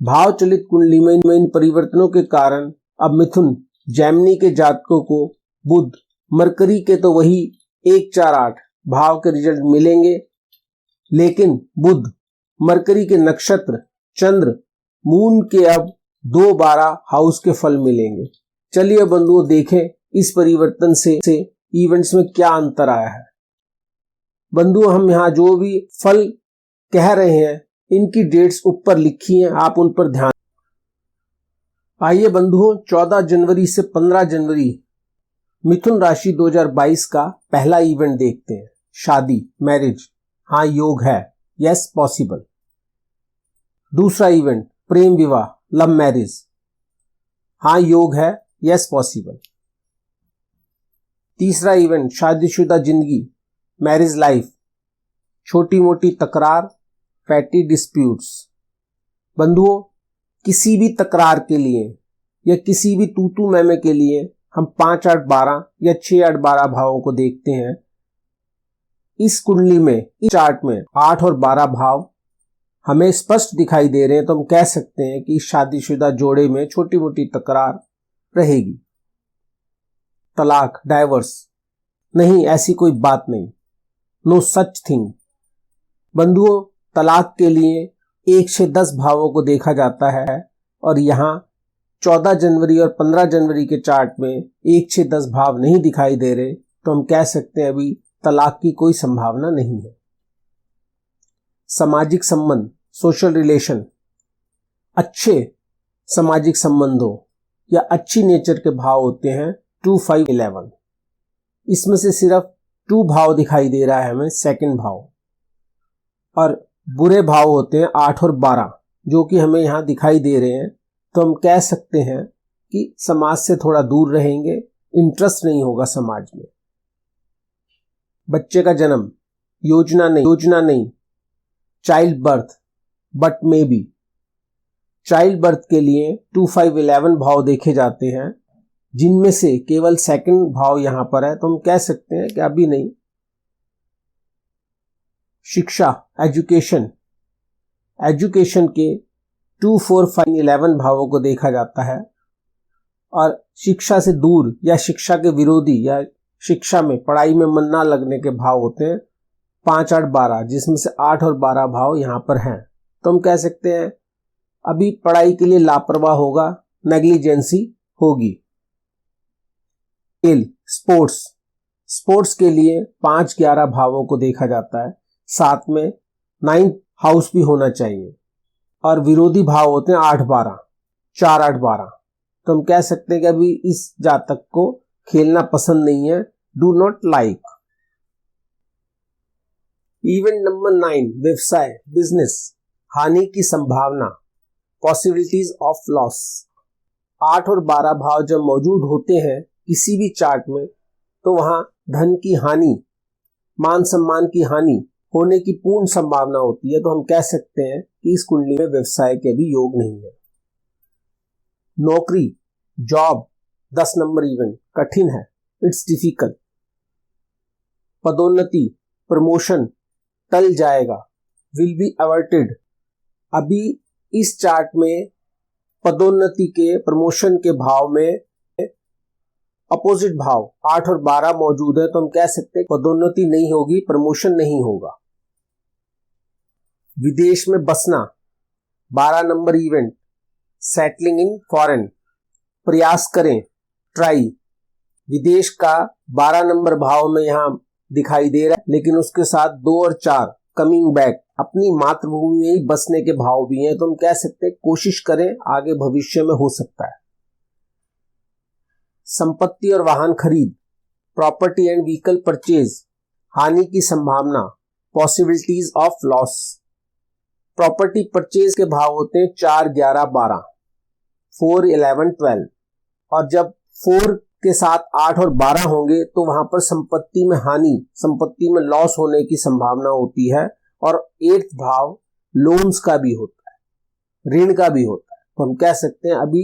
भाव चलित कुंडली में इन परिवर्तनों के कारण अब मिथुन जैमिनी के जातकों को बुध मरकरी के तो वही 1, 4, 8 भाव के रिजल्ट मिलेंगे, लेकिन बुध मरकरी के नक्षत्र चंद्र मून के अब 2, 12 हाउस के फल मिलेंगे। चलिए बंधुओं, देखें इस परिवर्तन से इवेंट्स में क्या अंतर आया है। बंधुओं, हम यहाँ जो भी फल कह रहे हैं इनकी डेट्स ऊपर लिखी हैं, आप उन पर ध्यान। आइए बंधुओं, 14 जनवरी से 15 जनवरी मिथुन राशि 2022 का पहला इवेंट देखते हैं। शादी, मैरिज, हाँ योग है, यस पॉसिबल। दूसरा इवेंट प्रेम विवाह, लव मैरिज, हाँ योग है, यस पॉसिबल। तीसरा इवेंट शादीशुदा जिंदगी, मैरिज लाइफ, छोटी मोटी तकरार, फैटी डिस्प्यूट्स। बंधुओं, किसी भी तकरार के लिए या किसी भी तू मैमे के लिए हम 5, 8, 12 या 6, 8, 12 भावों को देखते हैं। इस कुंडली में, इस चार्ट में 8 और 12 भाव हमें स्पष्ट दिखाई दे रहे हैं। तो हम कह सकते हैं कि शादीशुदा जोड़े में छोटी मोटी तकरार रहेगी। तलाक, डाइवर्स, नहीं, ऐसी कोई बात नहीं, नो सच थिंग। बंधुओं, तलाक के लिए 1 से 10 भावों को देखा जाता है और यहाँ 14 जनवरी और 15 जनवरी के चार्ट में 1 से 10 भाव नहीं दिखाई दे रहे। तो हम कह सकते हैं अभी तलाक की कोई संभावना नहीं है। सामाजिक संबंध, सोशल रिलेशन, अच्छे सामाजिक संबंधों या अच्छी नेचर के भाव होते हैं 2, 5, 11। इसमें से सिर्फ 2 भाव दिखाई दे रहा है हमें, सेकंड भाव, और बुरे भाव होते हैं 8 और 12 जो कि हमें यहाँ दिखाई दे रहे हैं। तो हम कह सकते हैं कि समाज से थोड़ा दूर रहेंगे, इंटरेस्ट नहीं होगा समाज में। बच्चे का जन्म, योजना नहीं, child birth, but may be. Child birth के लिए 2, 5, 11 भाव देखे जाते हैं, जिनमें से केवल सेकंड भाव यहां पर है। तो हम कह सकते हैं कि अभी नहीं। शिक्षा, एजुकेशन के 2, 4, 5, 11 भावों को देखा जाता है और शिक्षा से दूर या शिक्षा के विरोधी या शिक्षा में, पढ़ाई में मन ना लगने के भाव होते हैं 5, 8, 12, जिसमें से 8 और 12 भाव यहां पर हैं। तो हम कह सकते हैं अभी पढ़ाई के लिए लापरवाह होगा, नेग्लिजेंसी होगी। खेल, स्पोर्ट्स के लिए 5, 11 भावों को देखा जाता है, साथ में 9th हाउस भी होना चाहिए और विरोधी भाव होते हैं 8, 12, 4, 8, 12। तो हम कह सकते हैं कि अभी इस जातक को खेलना पसंद नहीं है, do not like. Event number 9 व्यवसाय, बिजनेस, हानि की संभावना, पॉसिबिलिटीज ऑफ लॉस। 8 और 12 भाव जब मौजूद होते हैं किसी भी चार्ट में तो वहां धन की हानि, मान सम्मान की हानि होने की पूर्ण संभावना होती है, तो हम कह सकते हैं कि इस कुंडली में व्यवसाय के भी योग नहीं है। नौकरी, जॉब, 10 नंबर इवेंट कठिन है, इट्स डिफिकल्ट। पदोन्नति, प्रमोशन टल जाएगा, विल बी अवर्टेड। अभी इस चार्ट में पदोन्नति के, प्रमोशन के भाव में अपोजिट भाव 8 और 12 मौजूद है, तो हम कह सकते हैं पदोन्नति नहीं होगी, प्रमोशन नहीं होगा। विदेश में बसना, 12 number event, settling in foreign, प्रयास करें, ट्राई। विदेश का 12 नंबर भाव में यहां दिखाई दे रहा है, लेकिन उसके साथ 2 और 4 कमिंग बैक, अपनी मातृभूमि में ही बसने के भाव भी हैं, तो हम कह सकते हैं कोशिश करें, आगे भविष्य में हो सकता है। संपत्ति और वाहन खरीद, प्रॉपर्टी एंड व्हीकल परचेज, हानि की संभावना, possibilities of loss. Property purchase के भाव होते हैं 4, 11, 12, 4, 11, 12, और जब 4 के साथ 8 और 12 होंगे तो वहां पर संपत्ति में हानि, संपत्ति में लॉस होने की संभावना होती है। और 8th भाव लोन्स का भी होता है, ऋण का भी होता है, तो हम कह सकते हैं अभी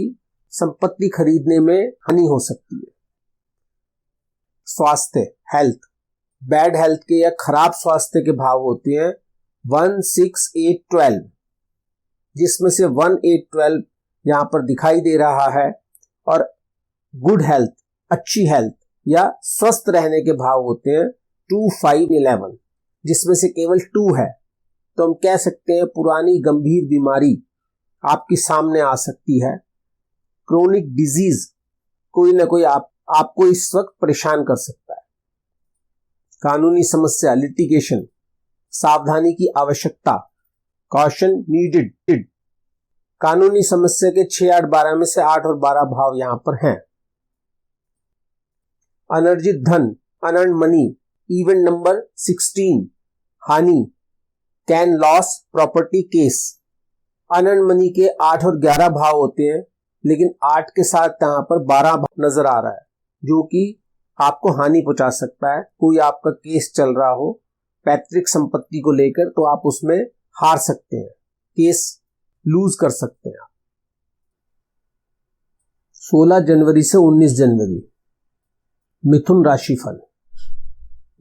संपत्ति खरीदने में हानि हो सकती है। स्वास्थ्य, हेल्थ, बैड हेल्थ के या खराब स्वास्थ्य के भाव होते हैं 1, 6, 8, 12, जिसमें से 1, 8, 12 यहां पर दिखाई दे रहा है। और गुड हेल्थ, अच्छी हेल्थ या स्वस्थ रहने के भाव होते हैं 2, 5, 11, जिसमें से केवल 2 है, तो हम कह सकते हैं पुरानी गंभीर बीमारी आपके सामने आ सकती है। क्रोनिक डिजीज कोई ना कोई आपको इस वक्त परेशान कर सकता है। कानूनी समस्या, लिटिगेशन, सावधानी की आवश्यकता, कॉशन नीडेड। कानूनी समस्या के 6, 8, 12 में से 8 और 12 भाव यहां पर हैं। अनर्जित धन, अनअर्न्ड मनी, इवेंट नंबर 16, हानि, can loss, property case. Unearned money के 8 और 11 भाव होते हैं, लेकिन 8 के साथ यहां पर 12 नजर आ रहा है, जो कि आपको हानि पहुंचा सकता है। कोई आपका केस चल रहा हो पैतृक संपत्ति को लेकर, तो आप उसमें हार सकते हैं, केस लूज कर सकते हैं। 16 जनवरी से 19 जनवरी मिथुन राशिफल।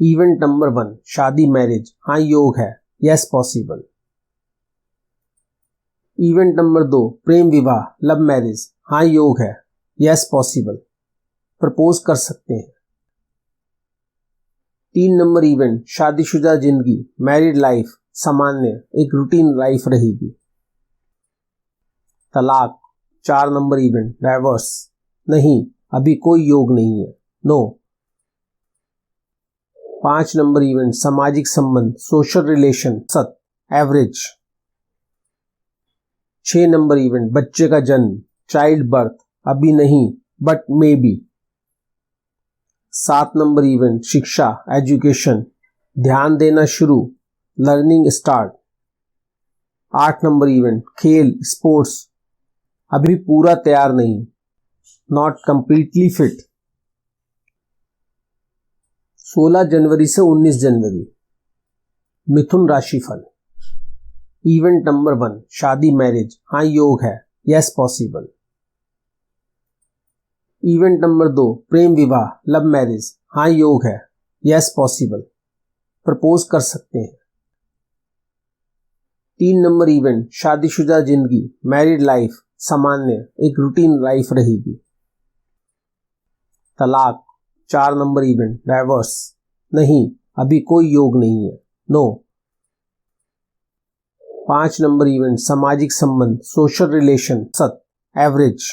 इवेंट नंबर 1, शादी, मैरिज, हाँ योग है, यस पॉसिबल। इवेंट नंबर 2, प्रेम विवाह, लव मैरिज, हाँ योग है, यस पॉसिबल, प्रपोज कर सकते हैं। 3 नंबर इवेंट, शादीशुदा जिंदगी, मैरिड लाइफ, सामान्य, एक रूटीन लाइफ रहेगी। तलाक, 4 नंबर इवेंट, डाइवोर्स, नहीं, अभी कोई योग नहीं है, नो। 5 नंबर इवेंट, सामाजिक संबंध, सोशल रिलेशन, सत, एवरेज। 6 नंबर इवेंट, बच्चे का जन्म, चाइल्ड बर्थ, अभी नहीं but may be. 7 number event, शिक्षा, एजुकेशन, ध्यान देना शुरू, लर्निंग स्टार्ट। 8 नंबर इवेंट, खेल, स्पोर्ट्स, अभी पूरा तैयार नहीं, नॉट कंप्लीटली फिट। 16 जनवरी से 19 जनवरी मिथुन राशिफल। इवेंट नंबर 1, शादी, मैरिज, हाँ योग है, यस पॉसिबल। इवेंट नंबर 2, प्रेम विवाह, लव मैरिज, हाँ योग है, यस पॉसिबल, प्रपोज कर सकते हैं। 3 नंबर इवेंट, शादीशुदा जिंदगी, मैरिड लाइफ, सामान्य, एक रूटीन लाइफ रहेगी। तलाक, 4 नंबर इवेंट, डाइवोर्स, नहीं, अभी कोई योग नहीं है, नो। 5 नंबर इवेंट, सामाजिक संबंध, सोशल रिलेशन, सत, एवरेज।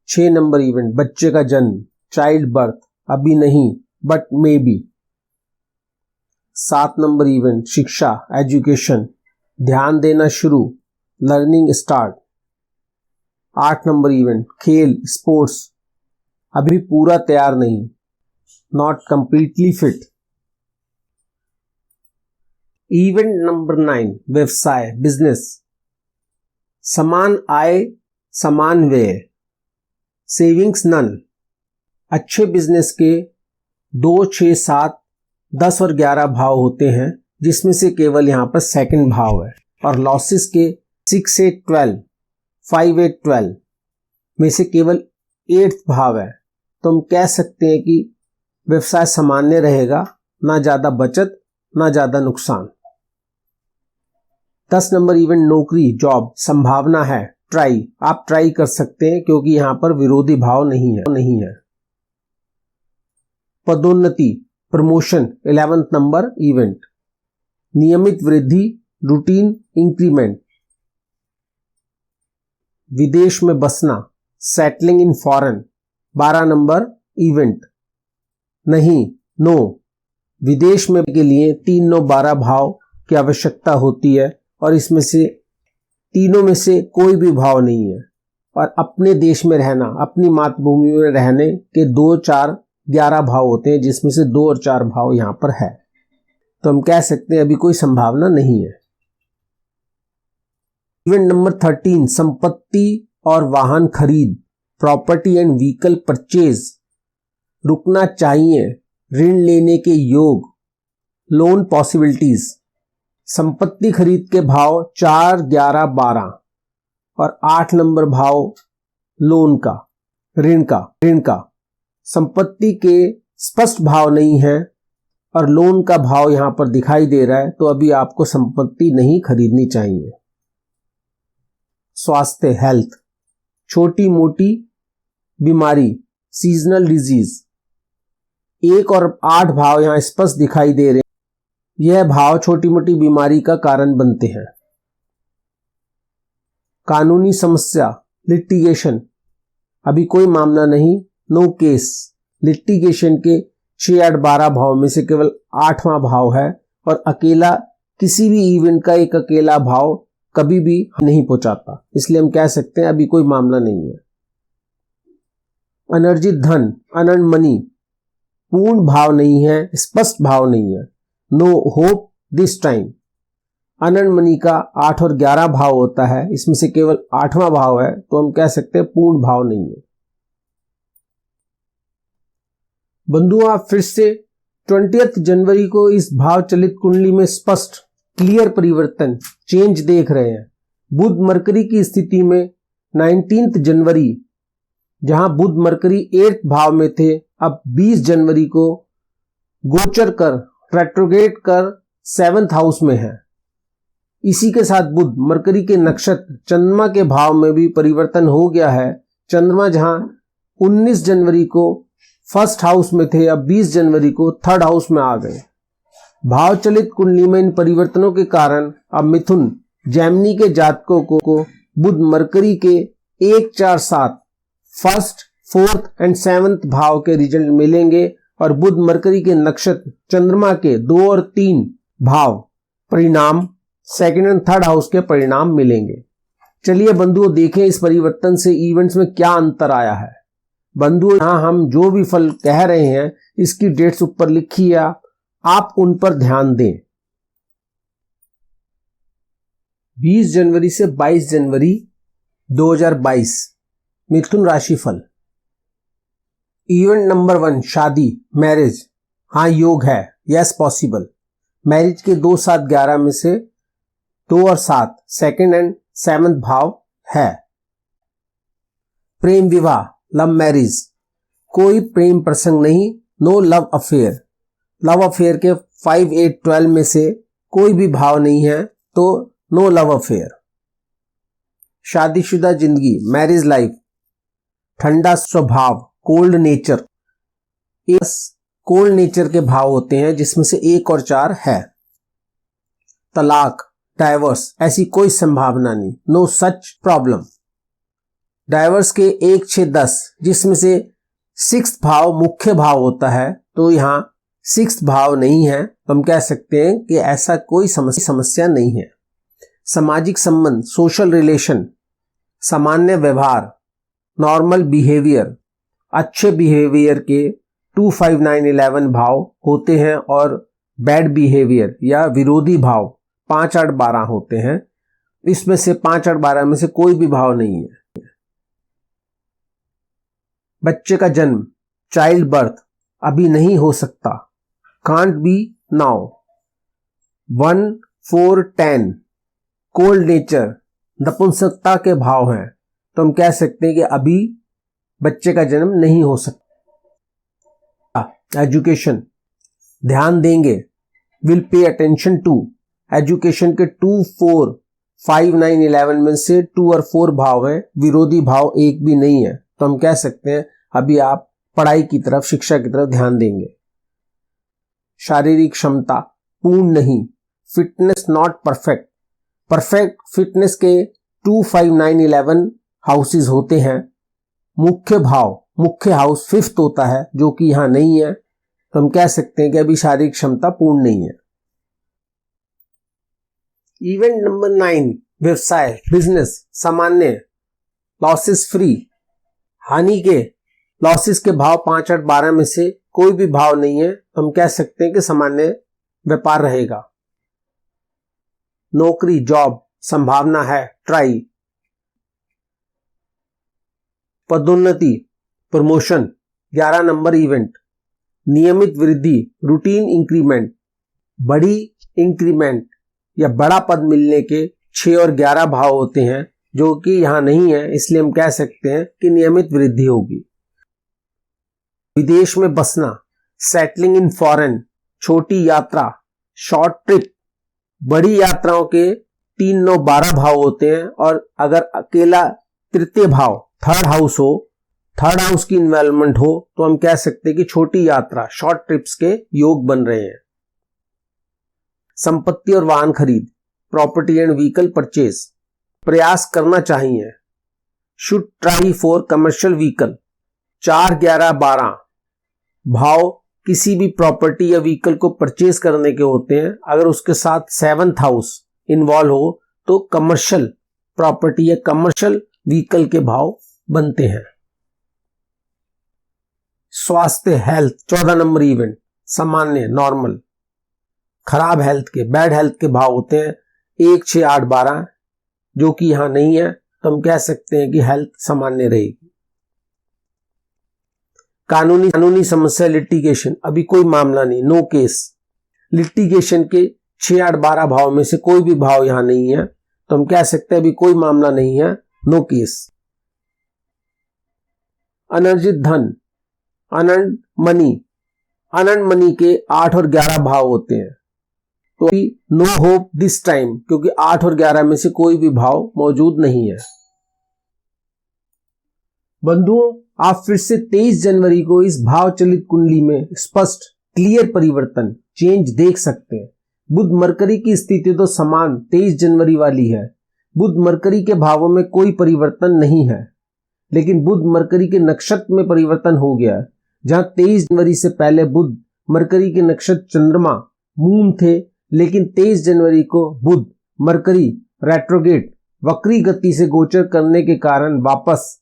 6 नंबर इवेंट, बच्चे का जन्म, चाइल्ड बर्थ, अभी नहीं but may be. 7 number event, शिक्षा, एजुकेशन, ध्यान देना शुरू, लर्निंग स्टार्ट। 8 नंबर इवेंट, खेल, स्पोर्ट्स, अभी पूरा तैयार नहीं, not completely fit. Event number 9, व्यवसाय, बिजनेस, समान आय, समान व्यय, सेविंग्स नन। अच्छे बिजनेस के 2, 6, 7 10 और 11 भाव होते हैं, जिसमें से केवल यहाँ पर सेकंड भाव है। और लॉसेस के 6, 8, 12, 5, 8, 12 में से केवल 8th भाव है। तो हम कह सकते हैं कि व्यवसाय सामान्य रहेगा, ना ज्यादा बचत ना ज्यादा नुकसान। 10 नंबर इवेंट नौकरी जॉब संभावना है, ट्राई, आप ट्राई कर सकते हैं क्योंकि यहां पर विरोधी भाव नहीं है। पदोन्नति प्रमोशन 11th नंबर इवेंट, नियमित वृद्धि रूटीन इंक्रीमेंट, विदेश में बसना settling in foreign 12 number event, नहीं नो, विदेश में के लिए 3, 9, 12 भाव की आवश्यकता होती है और इसमें से तीनों में से कोई भी भाव नहीं है। और अपने देश में रहना, अपनी मातृभूमि में रहने के 2, 4, 11 भाव होते हैं, जिसमें से 2 और 4 भाव यहां पर है। तो हम कह सकते हैं अभी कोई संभावना नहीं है। इवेंट नंबर 13 संपत्ति और वाहन खरीद, प्रॉपर्टी एंड व्हीकल परचेज, रुकना चाहिए, ऋण लेने के योग, लोन पॉसिबिलिटीज। संपत्ति खरीद के भाव 4, 11, 12 और 8 नंबर भाव लोन का, ऋण का। संपत्ति के स्पष्ट भाव नहीं है और लोन का भाव यहां पर दिखाई दे रहा है, तो अभी आपको संपत्ति नहीं खरीदनी चाहिए। स्वास्थ्य हेल्थ, छोटी मोटी बीमारी सीजनल डिजीज, 1 और 8 भाव यहां स्पष्ट दिखाई दे रहे हैं। यह भाव छोटी मोटी बीमारी का कारण बनते हैं। कानूनी समस्या लिटिगेशन, अभी कोई मामला नहीं, नो केस। लिटिगेशन के 6, 8, 12 भाव में से केवल 8वां भाव है और अकेला किसी भी इवेंट का एक अकेला भाव कभी भी नहीं पहुंचाता, इसलिए हम कह सकते हैं अभी कोई मामला नहीं है। अनर्जित धन अनर्न मनी, पूर्ण भाव नहीं है, स्पष्ट भाव नहीं है, no hope this time. Unearned money का 8 और 11 भाव होता है, इसमें से केवल 8वां भाव है, तो हम कह सकते हैं पूर्ण भाव नहीं है। बंधुओं, आप फिर से 20 जनवरी को इस भाव चलित कुंडली में स्पष्ट क्लियर परिवर्तन चेंज देख रहे हैं। बुध मरकरी की स्थिति में 19 जनवरी, जहां बुध मरकरी 8th भाव में थे, अब 20 जनवरी को गोचर कर रेट्रोग्रेड कर 7th हाउस में है। इसी के साथ बुध मरकरी के नक्षत्र चंद्रमा के भाव में भी परिवर्तन हो गया है। चंद्रमा जहां 19 जनवरी को 1st हाउस में थे, अब 20 जनवरी को 3rd हाउस में आ गए। भाव चलित कुंडली में इन परिवर्तनों के कारण अब मिथुन जेमिनी के जातकों को बुध मरकरी के 1, 4, 7 1st, 4th एंड 7th भाव के रिजल्ट मिलेंगे और बुध मरकरी के नक्षत्र चंद्रमा के 2 और 3 भाव परिणाम 2nd एंड 3rd हाउस के परिणाम मिलेंगे। चलिए बंधुओं, देखें इस परिवर्तन से इवेंट्स में क्या अंतर आया है। बंधुओं, यहां हम जो भी फल कह रहे हैं इसकी डेट्स ऊपर लिखी है, आप उन पर ध्यान दें। 20 जनवरी से 22 जनवरी 2022 मिथुन राशि फल। इवेंट नंबर 1 शादी मैरिज, हाँ योग है, यस पॉसिबल। मैरिज के 2, 7, 11 में से 2 और 7 2nd एंड 7th भाव है। प्रेम विवाह लव मैरिज, कोई प्रेम प्रसंग नहीं, no love affair. Love affair के 5, 8, 12 में से कोई भी भाव नहीं है, तो नो लव अफेयर। शादीशुदा जिंदगी मैरिज लाइफ, ठंडा स्वभाव कोल्ड नेचर, कोल्ड नेचर के भाव होते हैं, जिसमें से 1 और 4 है। तलाक डाइवर्स, ऐसी कोई संभावना नहीं, नो सच प्रॉब्लम। डाइवर्स के 1, 6, 10 जिसमें से 6th भाव मुख्य भाव होता है, तो यहां 6th भाव नहीं है, तो हम कह सकते हैं कि ऐसा कोई समस्या नहीं है। सामाजिक संबंध सोशल रिलेशन, सामान्य व्यवहार नॉर्मल बिहेवियर, अच्छे बिहेवियर के 2, 5, 9, 11 भाव होते हैं और बैड बिहेवियर या विरोधी भाव 5, 8, 12 होते हैं। इसमें से 5, 8, 12 में से कोई भी भाव नहीं है। बच्चे का जन्म चाइल्ड बर्थ अभी नहीं हो सकता, can't be now. 1, 4, 10 cold nature, नपुंसकता के भाव हैं, तो हम कह सकते हैं कि अभी बच्चे का जन्म नहीं हो सकता। एजुकेशन, ध्यान देंगे, will pay attention to. Education के 2, 4, 5, 9, 11 में से 2 और 4 भाव हैं, विरोधी भाव एक भी नहीं है, तो हम कह सकते हैं अभी आप पढ़ाई की तरफ, शिक्षा की तरफ ध्यान देंगे। शारीरिक क्षमता पूर्ण नहीं, fitness not perfect. Perfect fitness के 2, 5, 9, 11 हाउसेस होते हैं। मुख्य भाव, मुख्य हाउस 5th होता है, जो कि यहां नहीं है, तो हम कह सकते हैं कि अभी शारीरिक क्षमता पूर्ण नहीं है। इवेंट नंबर 9, व्यवसाय, बिजनेस, सामान्य, लॉसेस फ्री। हानि के, लॉसेस के भाव 5, 8, 12 में से कोई भी भाव नहीं है, तो हम कह सकते हैं कि सामान्य व्यापार रहेगा। नौकरी, जॉब, संभावना है, ट्राई। पदोन्नति, प्रमोशन, 11 नंबर इवेंट। नियमित वृद्धि, रूटीन इंक्रीमेंट, बड़ी इंक्रीमेंट या बड़ा पद मिलने के 6 और 11 भाव होते हैं, जो कि यहां नहीं है, इसलिए हम कह सकते हैं कि नियमित वृद्धि होगी। विदेश में बसना, सेटलिंग इन फॉरेन, छोटी यात्रा, शॉर्ट ट्रिप। बड़ी यात्राओं के 3, 9, 12 भाव होते हैं, और अगर अकेला तृतीय भाव, थर्ड हाउस हो, थर्ड हाउस की इन्वॉल्वमेंट हो, तो हम कह सकते हैं कि छोटी यात्रा, शॉर्ट ट्रिप्स के योग बन रहे हैं। संपत्ति और वाहन खरीद, प्रॉपर्टी एंड व्हीकल परचेज, प्रयास करना चाहिए। Should try for commercial vehicle, 4, 11, 12 भाव किसी भी प्रॉपर्टी या व्हीकल को परचेज करने के होते हैं। अगर उसके साथ 7th हाउस इन्वॉल्व हो, तो कमर्शियल प्रॉपर्टी या कमर्शियल व्हीकल के भाव बनते हैं। स्वास्थ्य, हेल्थ, 14 नंबर इवेंट, सामान्य, नॉर्मल। खराब हेल्थ के, बैड हेल्थ के भाव होते हैं 1, 6, 8, 12, जो कि यहां नहीं है, तो हम कह सकते हैं कि हेल्थ सामान्य रहेगी। कानूनी समस्या, लिटिगेशन, अभी कोई मामला नहीं, नो केस। लिटिगेशन के 6, 8, 12 भाव में से कोई भी भाव यहां नहीं है, तो हम कह सकते हैं अभी कोई मामला नहीं है, नो केस। अनर्जित धन, अनंत मनी, अनंत मनी के 8 और 11 भाव होते हैं, तो नो होप दिस टाइम, क्योंकि 8 और 11 में से कोई भी भाव मौजूद नहीं है। बंधुओं, आप फिर से 23 जनवरी को इस भाव चलित कुंडली में स्पष्ट, क्लियर परिवर्तन, चेंज देख सकते हैं। बुध मरकरी की स्थिति तो समान 23 जनवरी वाली है। बुध मरकरी के भावों में कोई परिवर्तन नहीं है, लेकिन बुध मरकरी के नक्षत्र में परिवर्तन हो गया है। जहां 23 जनवरी से पहले बुध मरकरी के नक्षत्र चंद्रमा मून थे, लेकिन 23 जनवरी को बुध मरकरी रेट्रोगेट वक्री गति से गोचर करने के कारण वापस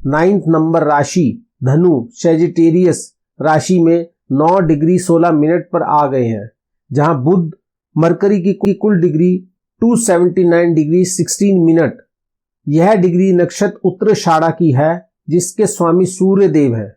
9th नंबर राशि धनु सैजिटेरियस राशि में 9 डिग्री 16 मिनट पर आ गए हैं, जहां बुध मरकरी की कुल डिग्री 279 डिग्री 16 मिनट। यह डिग्री नक्षत्र उत्तराषाढ़ा की है, जिसके स्वामी सूर्य देव है।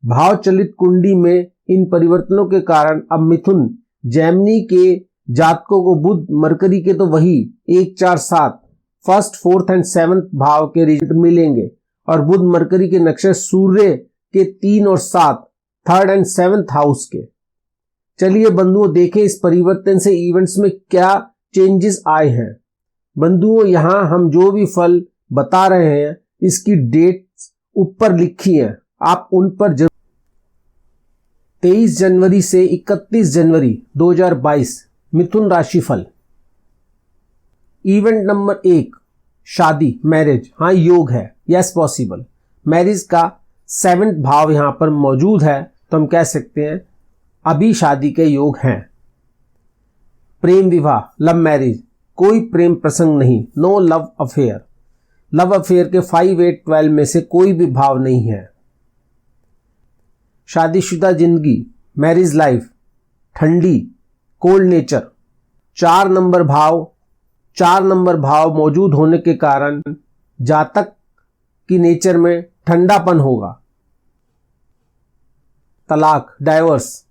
भाव चलित कुंडली में इन परिवर्तनों के कारण अब मिथुन जैमिनी के जातकों को बुध मरकरी के तो वही 1, 4, 7 फर्स्ट, 4th एंड 7th भाव के रिजल्ट मिलेंगे, और बुध मरकरी के नक्षत्र सूर्य के 3 और 7 3rd एंड 7th हाउस के। चलिए बंधुओं, देखें इस परिवर्तन से इवेंट्स में क्या चेंजेस आए हैं। बंधुओं, यहां हम जो भी फल बता रहे हैं, इसकी डेट ऊपर लिखी है, आप उन पर जरूर। 23 जनवरी से 31 जनवरी 2022 मिथुन राशि फल। इवेंट नंबर 1, शादी, मैरिज। हाँ, योग है, यस पॉसिबल। मैरिज का 7th भाव यहां पर मौजूद है, तो हम कह सकते हैं अभी शादी के योग हैं। प्रेम विवाह, लव मैरिज, कोई प्रेम प्रसंग नहीं, no love affair. Love affair के 5, 8, 12 में से कोई भी भाव नहीं है। शादीशुदा जिंदगी, मैरिज लाइफ, ठंडी, कोल्ड नेचर। 4 नंबर भाव मौजूद होने के कारण जातक की नेचर में ठंडापन होगा। तलाक, डाइवर्स,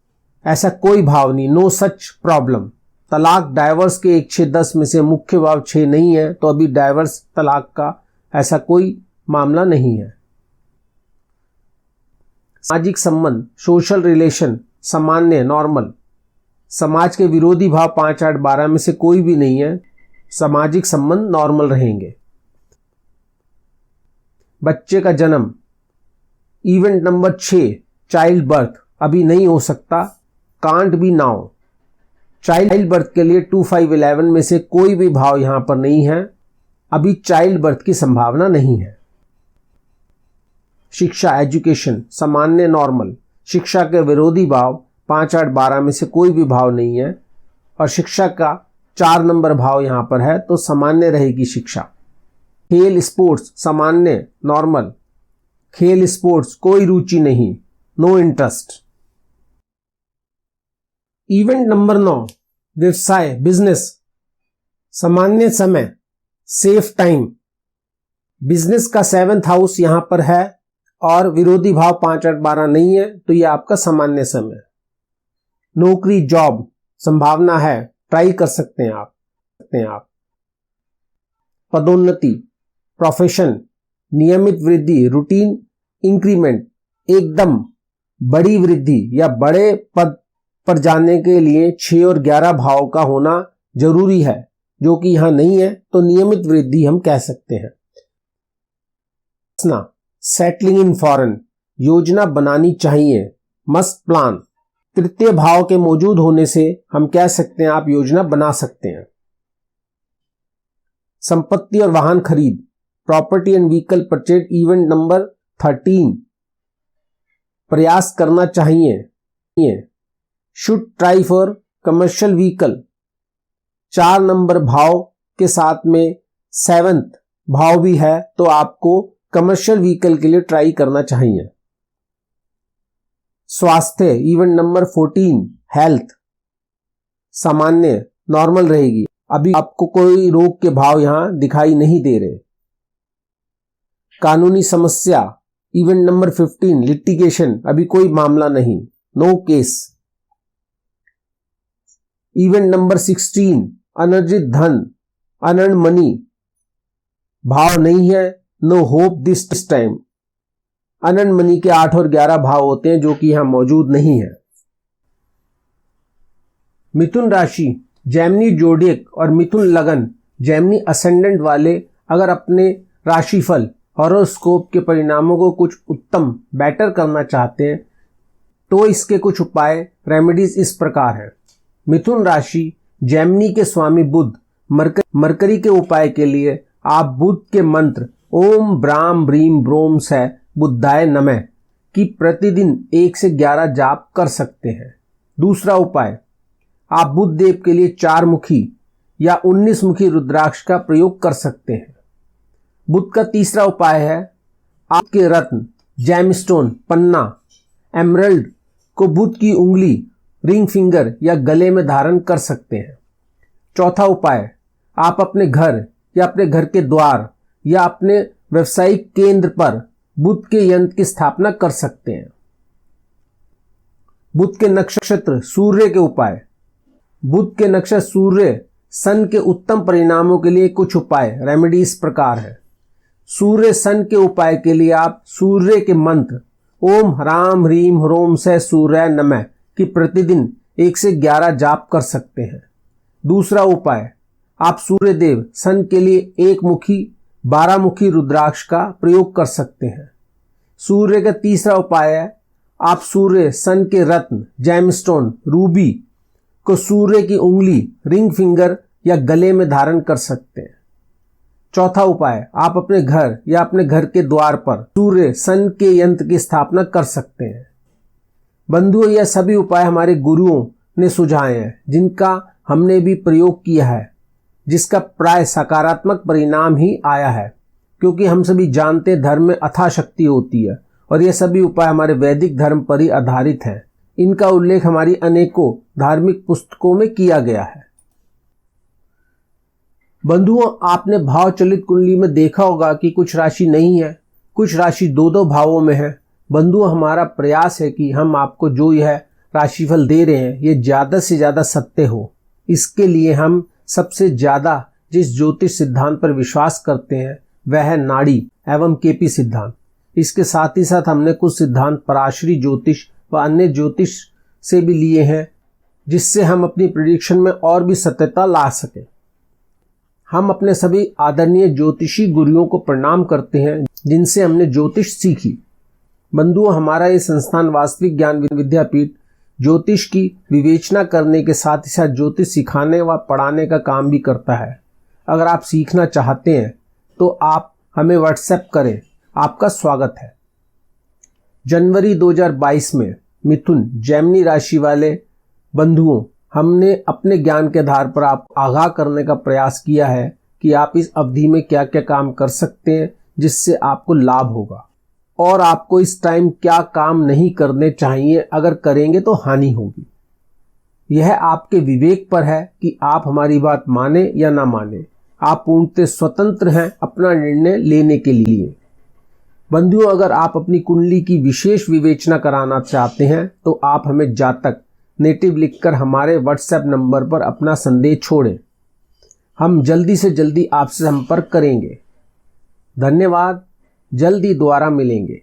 ऐसा कोई भाव नहीं, नो सच प्रॉब्लम। तलाक डाइवर्स के 1, 6, 10 में से मुख्य भाव 6 नहीं है, तो अभी डाइवर्स तलाक का ऐसा कोई मामला नहीं है। सामाजिक संबंध, सोशल रिलेशन, सामान्य नॉर्मल। समाज के विरोधी भाव 5, 8, 12 में से कोई भी नहीं है, सामाजिक संबंध नॉर्मल रहेंगे। बच्चे का जन्म, इवेंट नंबर 6 चाइल्ड बर्थ, अभी नहीं हो सकता, can't be now. Child birth के लिए 2, 5, 11 में से कोई भी भाव यहां पर नहीं है, अभी चाइल्ड बर्थ की संभावना नहीं है। शिक्षा, एजुकेशन, सामान्य नॉर्मल। शिक्षा के विरोधी भाव 5, 8, 12 में से कोई भी भाव नहीं है और शिक्षा का 4 नंबर भाव यहां पर है, तो सामान्य रहेगी शिक्षा। खेल स्पोर्ट्स, सामान्य नॉर्मल। खेल स्पोर्ट्स कोई रुचि नहीं, नो इंटरेस्ट। इवेंट नंबर 9 व्यवसाय, बिजनेस, सामान्य समय, सेफ टाइम। बिजनेस का 7th हाउस यहां पर है और विरोधी भाव 5, 8, 12 नहीं है, तो यह आपका सामान्य समय। नौकरी, जॉब, संभावना है, ट्राई कर सकते हैं आप। पदोन्नति, प्रोफेशन, नियमित वृद्धि, रूटीन इंक्रीमेंट, एकदम बड़ी वृद्धि या बड़े पद पर जाने के लिए 6 और 11 भाव का होना जरूरी है, जो कि यहां नहीं है, तो नियमित वृद्धि हम कह सकते हैं। सेटलिंग इन फॉरेन, योजना बनानी चाहिए, मस्ट प्लान। तृतीय भाव के मौजूद होने से हम कह सकते हैं आप योजना बना सकते हैं। संपत्ति और वाहन खरीद, property and vehicle purchase, event number 13 प्रयास करना चाहिए, should try for commercial vehicle. 4 number भाव के साथ में 7th भाव भी है, तो आपको कमर्शियल व्हीकल के लिए ट्राई करना चाहिए। स्वास्थ्य, इवेंट नंबर 14 हेल्थ, सामान्य नॉर्मल रहेगी, अभी आपको कोई रोग के भाव यहां दिखाई नहीं दे रहे। कानूनी समस्या, इवेंट नंबर 15 लिटिगेशन, अभी कोई मामला नहीं, नो केस। इवेंट नंबर 16 अनर्जित धन, अनर्न मनी, भाव नहीं है, no hope this time. Unearned money के 8 और 11 भाव होते हैं, जो कि यहां मौजूद नहीं है। मिथुन राशि, जेमिनी जोडियक और मिथुन लगन, जेमिनी असेंडेंट वाले अगर अपने राशिफल हॉरोस्कोप के परिणामों को कुछ उत्तम बेटर करना चाहते हैं, तो इसके कुछ उपाय रेमेडीज इस प्रकार है। मिथुन राशि, जेमिनी के स्वामी बुध, मरकरी के उपाय के लिए आप बुध के मंत्र ओम ब्राम ब्रीम ब्रोम से बुद्धाय नमः की प्रतिदिन 1 से 11 जाप कर सकते हैं। दूसरा उपाय, आप बुध देव के लिए 4 मुखी या 19 मुखी रुद्राक्ष का प्रयोग कर सकते हैं। बुध का तीसरा उपाय है, आपके रत्न जेमस्टोन, पन्ना, एमरल्ड को बुध की उंगली, रिंग फिंगर या गले में धारण कर सकते हैं। चौथा उपाय, आप अपने घर या अपने घर के द्वार या अपने व्यवसायिक केंद्र पर बुध के यंत्र की स्थापना कर सकते हैं। बुध के नक्षत्र सूर्य के उपाय, बुध के नक्षत्र सूर्य सन के उत्तम परिणामों के लिए कुछ उपाय रेमेडी इस प्रकार है। सूर्य सन के उपाय के लिए आप सूर्य के मंत्र ओम ह्राम ह्रीम ह्रोम से सूर्य नमः की प्रतिदिन 1 से 11 जाप कर सकते हैं। दूसरा उपाय, आप सूर्य देव सन के लिए 1 मुखी 12 मुखी रुद्राक्ष का प्रयोग कर सकते हैं। सूर्य का तीसरा उपाय है, आप सूर्य सन के रत्न जेमस्टोन रूबी को सूर्य की उंगली, रिंग फिंगर या गले में धारण कर सकते हैं। चौथा उपाय, आप अपने घर या अपने घर के द्वार पर सूर्य सन के यंत्र की स्थापना कर सकते हैं। बंधुओं, यह सभी उपाय हमारे गुरुओं ने सुझाए हैं, जिनका हमने भी प्रयोग किया है, जिसका प्राय सकारात्मक परिणाम ही आया है, क्योंकि हम सभी जानते हैं धर्म में अथाह शक्ति होती है और ये सभी उपाय हमारे वैदिक धर्म पर ही आधारित हैं। इनका उल्लेख हमारी अनेकों धार्मिक पुस्तकों में किया गया है। बंधुओं, आपने भाव चलित कुंडली में देखा होगा कि कुछ राशि नहीं है, कुछ राशि 2-2 भावों में है। बंधुओं, हमारा प्रयास है कि हम आपको जो यह राशिफल दे रहे हैं ये ज़्यादा से ज़्यादा सत्य हो, इसके लिए हम सबसे ज़्यादा जिस ज्योतिष सिद्धांत पर विश्वास करते हैं वह है नाड़ी एवं केपी सिद्धांत। इसके साथ ही साथ हमने कुछ सिद्धांत पराशरी ज्योतिष व अन्य ज्योतिष से भी लिए हैं, जिससे हम अपनी प्रेडिक्शन में और भी सत्यता ला सकें। हम अपने सभी आदरणीय ज्योतिषी गुरुओं को प्रणाम करते हैं जिनसे हमने ज्योतिष सीखी। बंधुओं, हमारा ये संस्थान वास्तविक ज्ञान विद्यापीठ ज्योतिष की विवेचना करने के साथ ही साथ ज्योतिष सिखाने व पढ़ाने का काम भी करता है। अगर आप सीखना चाहते हैं तो आप हमें व्हाट्सएप करें, आपका स्वागत है। जनवरी 2022 में मिथुन जेमिनी राशि वाले बंधुओं, हमने अपने ज्ञान के आधार पर आप आगाह करने का प्रयास किया है कि आप इस अवधि में क्या क्या काम कर सकते हैं जिससे आपको लाभ होगा, और आपको इस टाइम क्या काम नहीं करने चाहिए, अगर करेंगे तो हानि होगी। यह आपके विवेक पर है कि आप हमारी बात माने या ना माने। आप पूर्णतः स्वतंत्र हैं अपना निर्णय लेने के लिए। बंधुओं, अगर आप अपनी कुंडली की विशेष विवेचना कराना चाहते हैं तो आप हमें जातक नेटिव लिखकर हमारे व्हाट्सएप नंबर पर अपना संदेश छोड़ें। हम जल्दी से जल्दी आपसे संपर्क करेंगे। धन्यवाद। जल्दी दोबारा मिलेंगे।